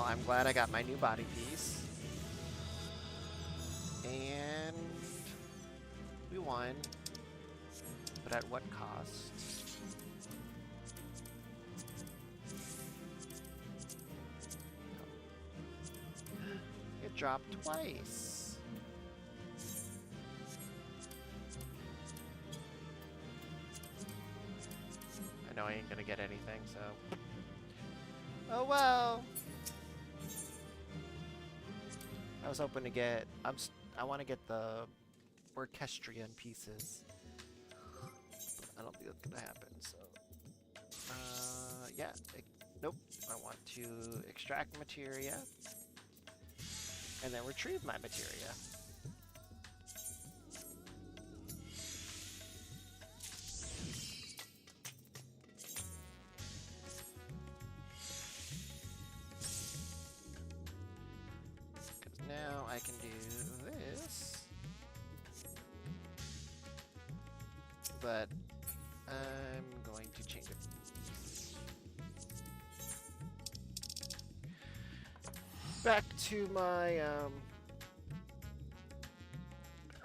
I'm glad I got my new body piece. And we won. But at what cost? It dropped twice. I know I ain't gonna get anything, so... Oh well! I was hoping to get... I want to get the orchestrion pieces. I don't think that's gonna happen, so... yeah. Nope. I want to extract materia. And then retrieve my materia. Because now I can do this. But I'm going to change it. Back to my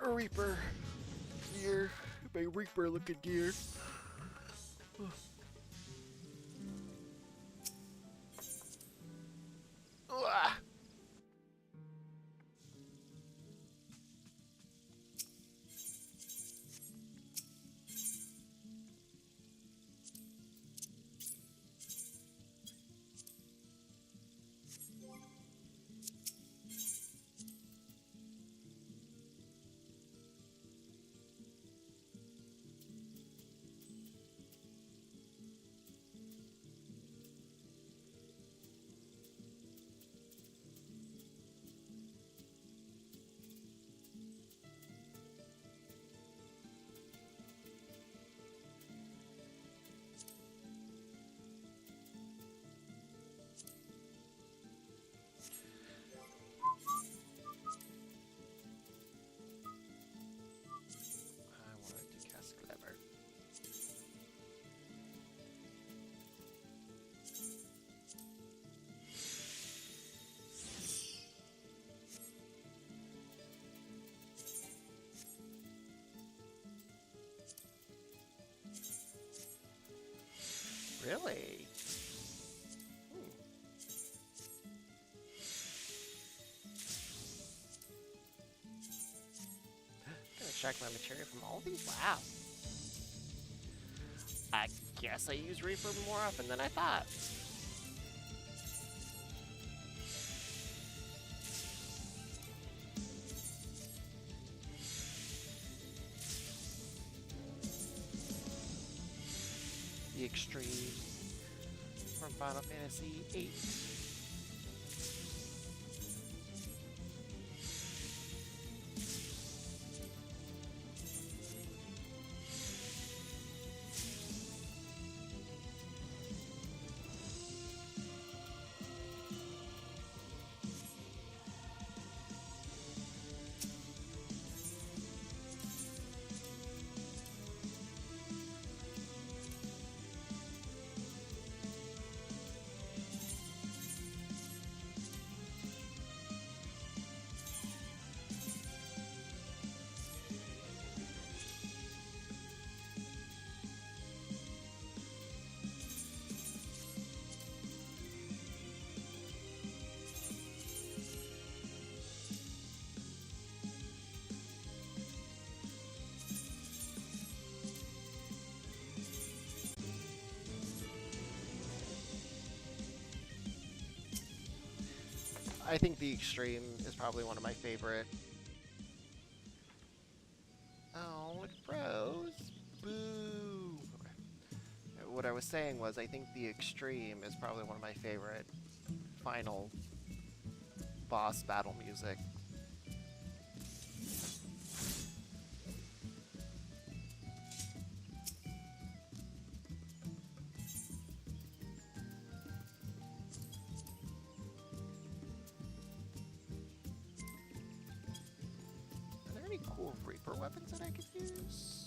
Reaper gear. My Reaper looking gear. Ah. I wanted to cast Clever. Really? Gonna extract my materia from all these? Wow. I guess I use Reaper more often than I thought. The Extreme from Final Fantasy VIII. I think the Extreme is probably one of my favorite. Oh, it froze. Boo. Okay. What I was saying was I think the Extreme is probably one of my favorite final boss battle music. Are there any cool Reaper weapons that I could use?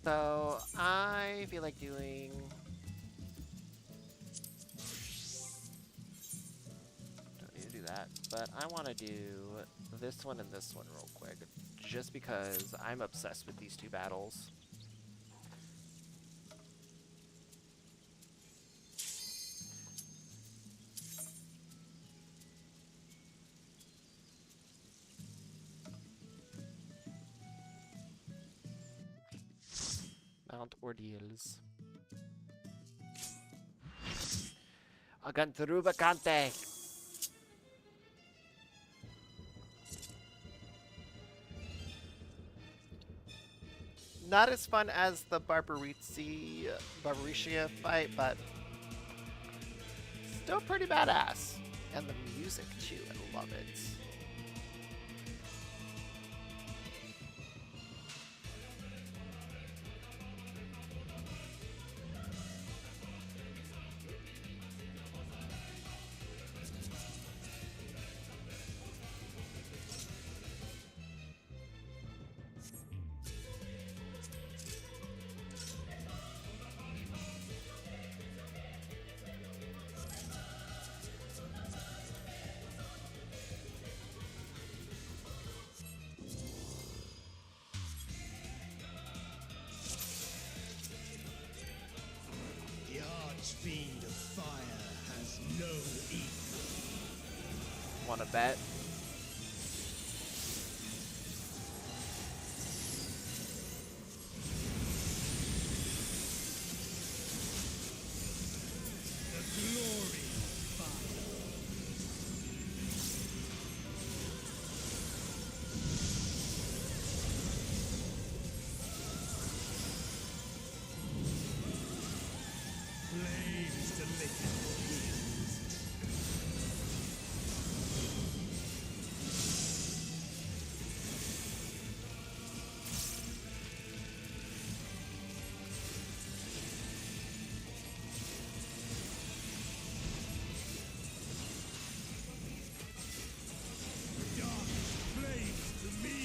So I feel like doing. Don't need to do that, but I want to do this one and this one real quick, just because I'm obsessed with these two battles. Mount Ordeals. Agantarubacante! Not as fun as the Barbaricia fight, but still pretty badass. And the music too, I love it. The archfiend of fire has no equal. Wanna bet? The glory of fire. Flames to lick winds. Dark flames to me.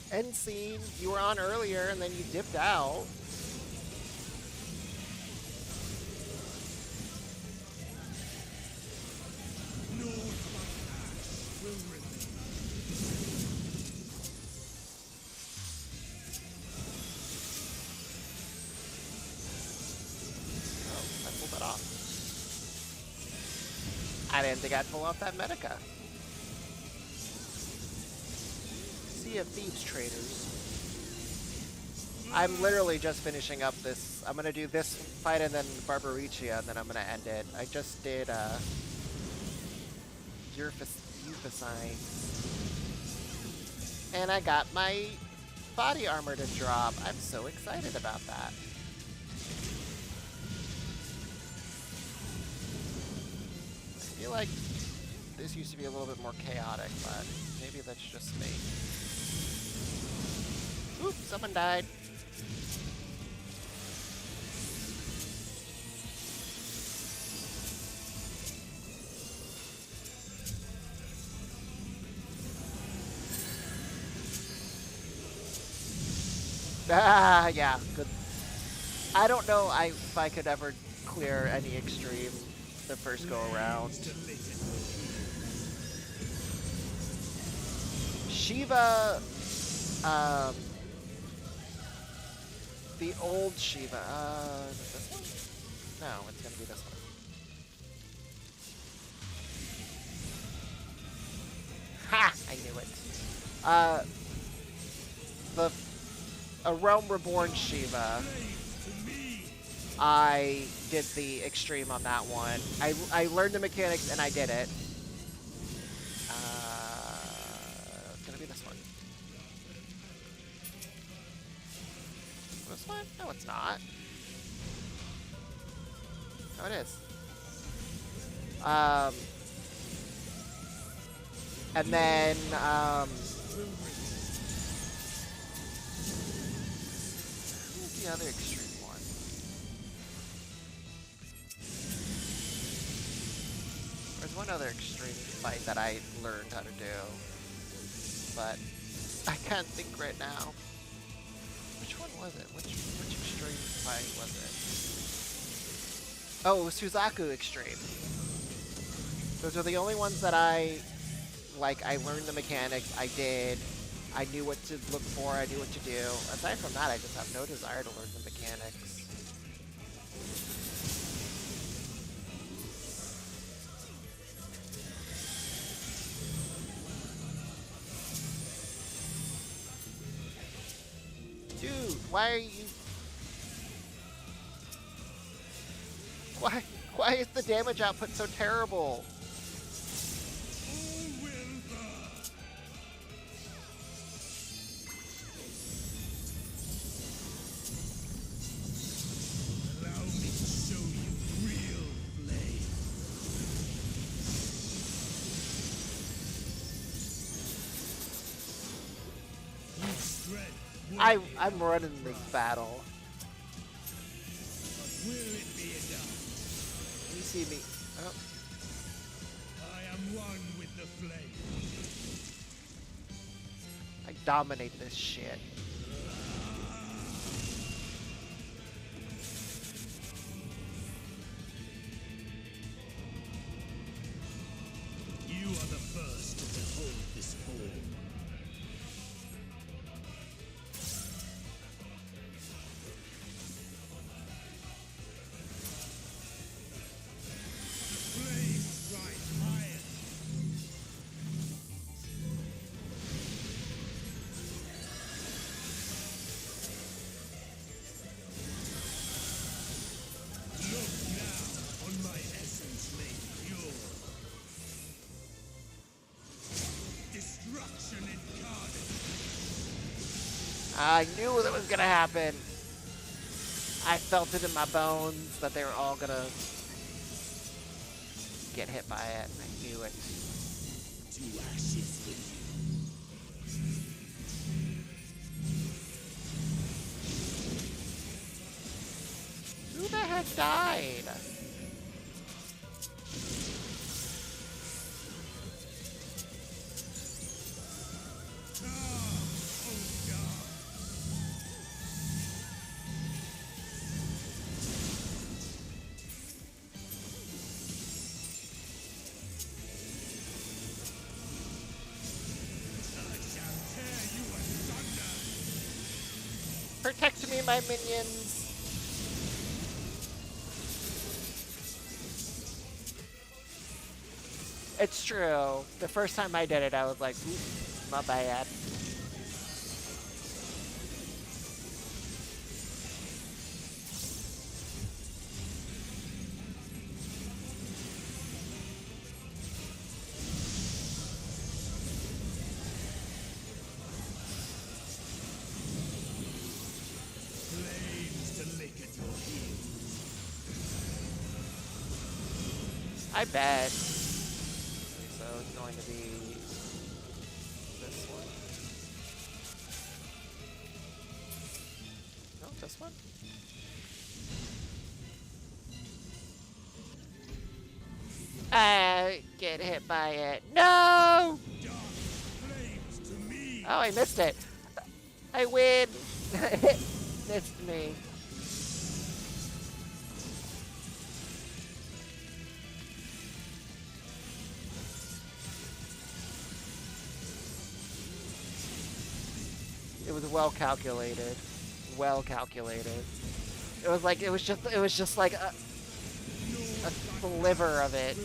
End scene. You were on earlier and then you dipped out. Naught but ash will remain. Oh, I pulled that off. I didn't think I'd pull off that Medica. Sea of Thieves traders. I'm literally just finishing up this. I'm gonna do this fight and then Barbaricia, and then I'm gonna end it. I just did Euphysine. And I got my body armor to drop. I'm so excited about that. I feel like this used to be a little bit more chaotic, but maybe that's just me. Oop, someone died. Ah, yeah, good. I don't know if I could ever clear any extreme the first go around. To lit Shiva, the old Shiva, is it this one? No, it's gonna be this one. Ha! I knew it. A Realm Reborn Shiva. I did the extreme on that one. I learned the mechanics and I did it. It's gonna be this one. This one? No, it's not. No, it is. And then, who's the other extreme one? one other extreme fight that I learned how to do, but I can't think right now. Which one was it? Which extreme fight was it? Oh, it was Suzaku Extreme. Those are the only ones that I learned the mechanics, I knew what to look for, I knew what to do. Aside from that, I just have no desire to learn the mechanics. Dude, why are you... Why is the damage output so terrible? All will burn. Allow me to show you real flame. Use strength. I'm running this battle. But will it be enough? You see me... Oh. I am one with the flame. I dominate this shit. You are the first to behold this form. Flames rise higher. Look now on my essence made pure. Destruction incarnate. I knew that was gonna happen. I felt it in my bones that they were all gonna get hit by it. I knew it. To ashes with Who the heck died? Protect me, my minions. It's true. The first time I did it, I was like, oops, my bad. flames to lick at your heels. I bet. So it's going to be this one. No, this one? I get hit by it. No! Dark flames to me. Oh, I missed it. I win. It missed me. It was well calculated. Well calculated. It was just like a sliver of it.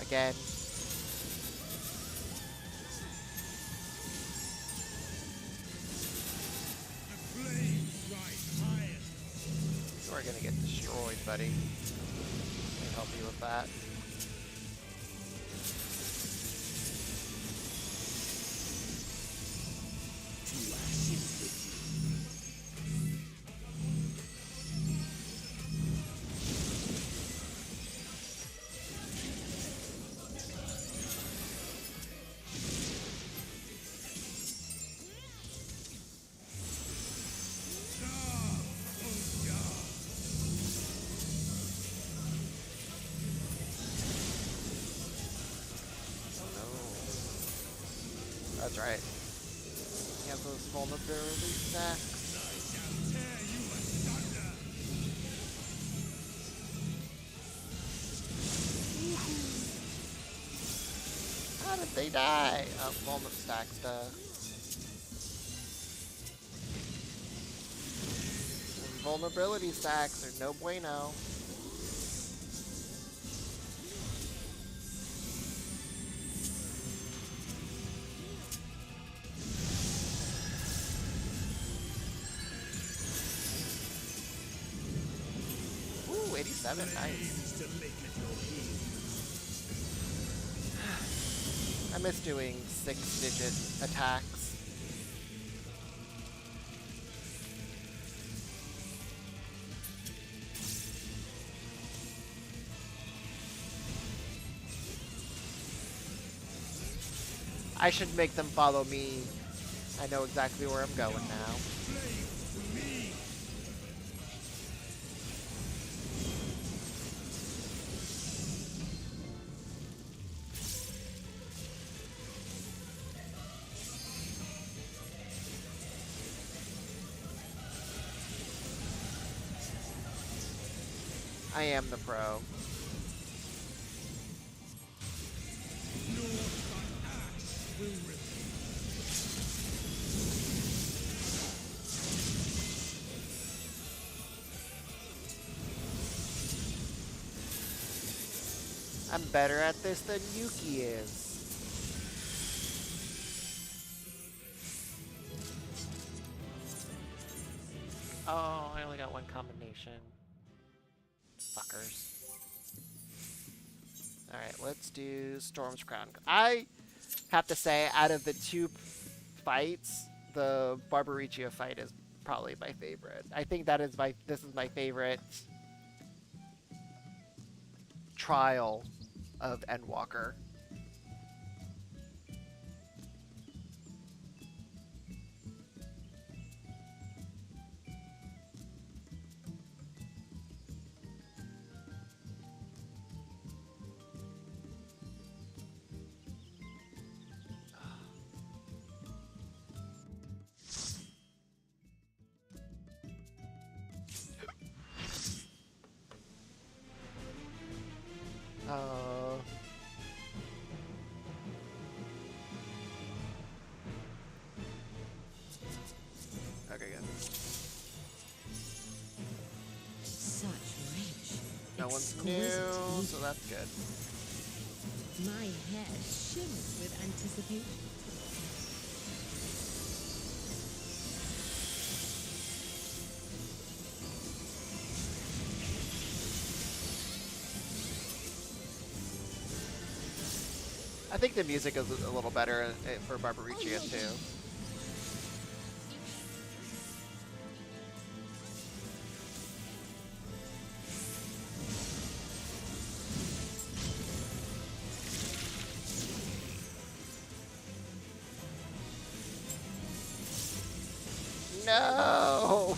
again. The flames rise higher. You're gonna get destroyed, buddy. Can't help you with that. To ashes with Oh no. That's right. You have those vulnerability stacks. I shall tear you asunder. How did they die? Oh, vulnerable stack stuff. And vulnerability stacks are no bueno. Ooh, 87, nice. Flames to make at your heel. I miss doing 6-digit attacks. I should make them follow me. I know exactly where I'm going now. Flames to me. I am the pro. Naught but ash will remain. I'm better at this than Yuki is. Oh, I only got one combination. Fuckers. Alright, let's do Storm's Crown. I have to say, out of the two fights, the Barbaricia fight is probably my favorite. I think this is my favorite trial of Endwalker. Uh, okay, good. Such rich, No one's exquisite new, meat. so that's good. My head shimmers with anticipation. I think the music is a little better for Barbaricia too. No!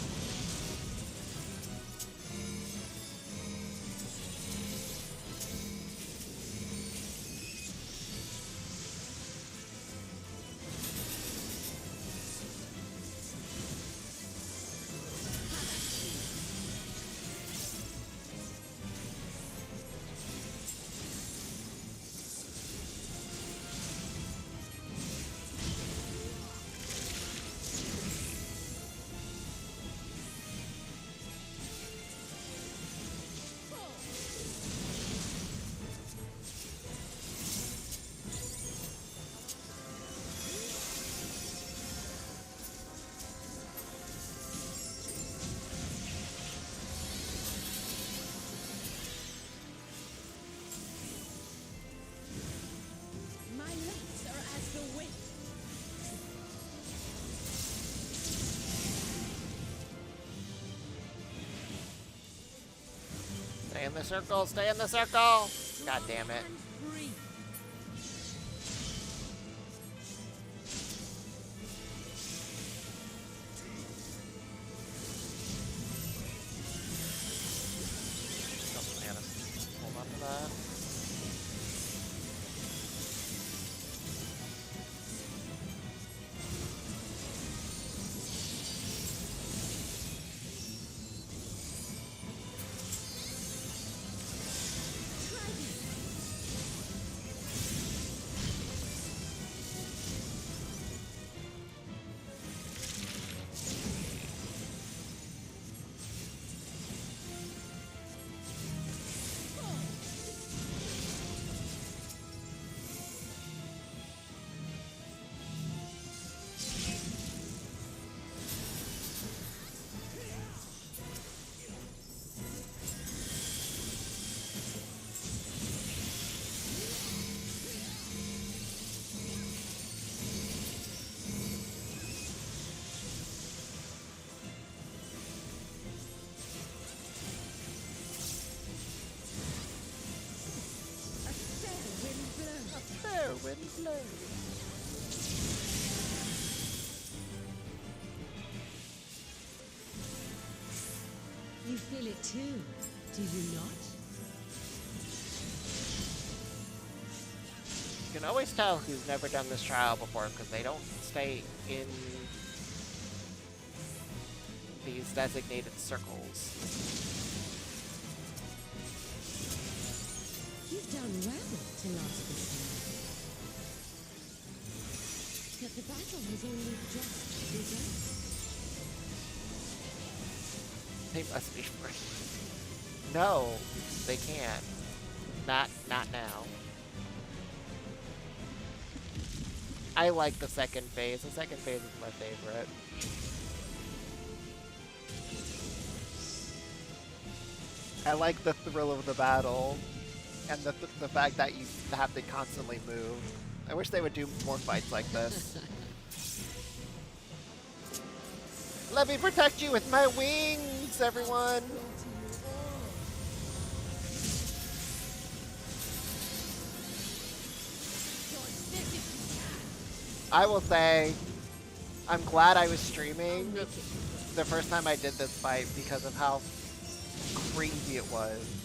in the circle. Stay in the circle. God damn it. And free. Couple mana. Hold on to that. Try this. A fair wind blows. Fair wind blows. You feel it too, do you not? You can always tell who's never done this trial before because they don't stay in these designated circles. You've done well to last this long. But the battle has only just begun. They must be free. No, they can't. Not now. I like the second phase. The second phase is my favorite. I like the thrill of the battle and the fact that you have to constantly move. I wish they would do more fights like this. Let me protect you with my wings, everyone! I will say, I'm glad I was streaming the first time I did this fight because of how crazy it was.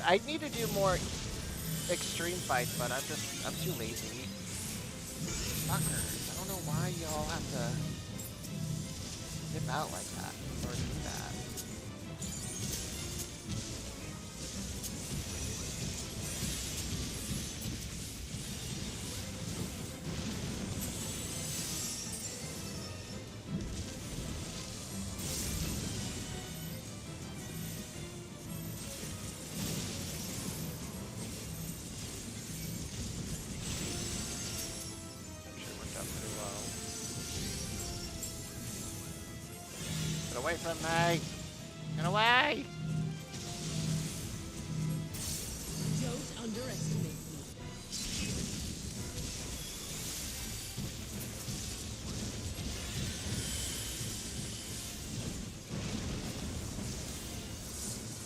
I need to do more extreme fights, but I'm too lazy. Fuckers, I don't know why y'all have to dip out like that or do that. Get away from me! Get away! Don't underestimate me.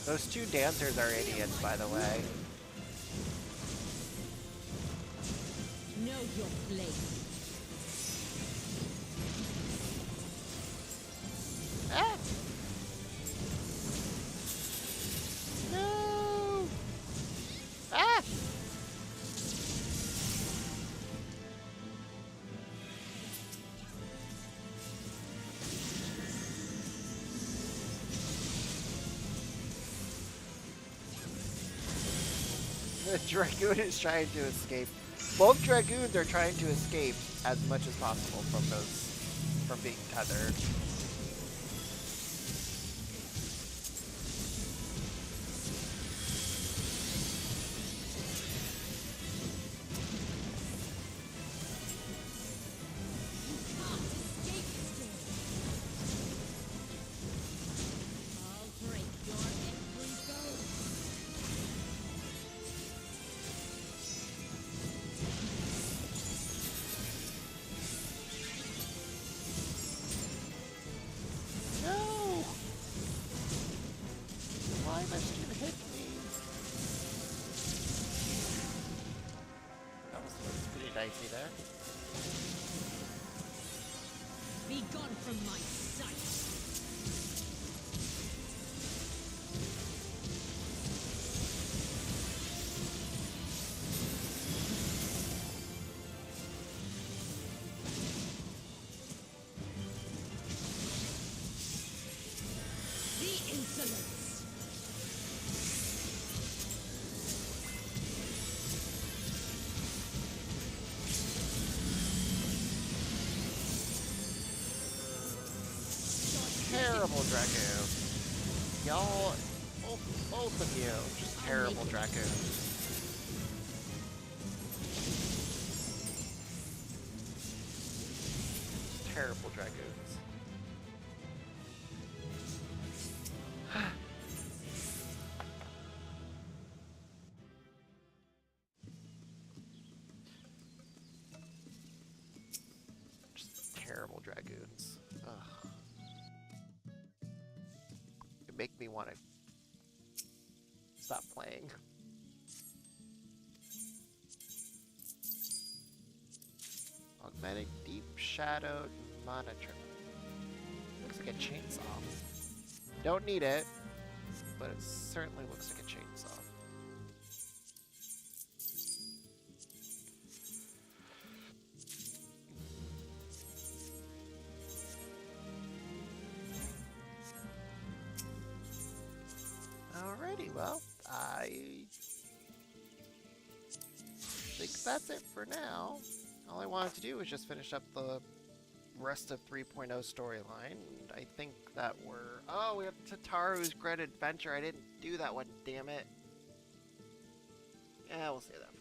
Those two dancers are idiots, by the way. Know your place. Ah! No! Ah! The Dragoon is trying to escape. Both Dragoons are trying to escape as much as possible from being tethered. I'll break your every bone. dicey there. Be gone from my sight. The insolence. Terrible Dragoon. Y'all, both of you, just terrible Dragoons. Terrible Dragoons. Just terrible Dragoons. Ugh. It make me want to stop playing. Augmented Deep Shadowed Monitor. Looks like a chainsaw. Don't need it, but it certainly looks like a chainsaw. Alrighty, well, I think that's it for now. All I wanted to do was just finish up the rest of 3.0 storyline, and I think that we're... Oh, we have Tataru's Great Adventure. I didn't do that one, damn it. Yeah, we'll say that.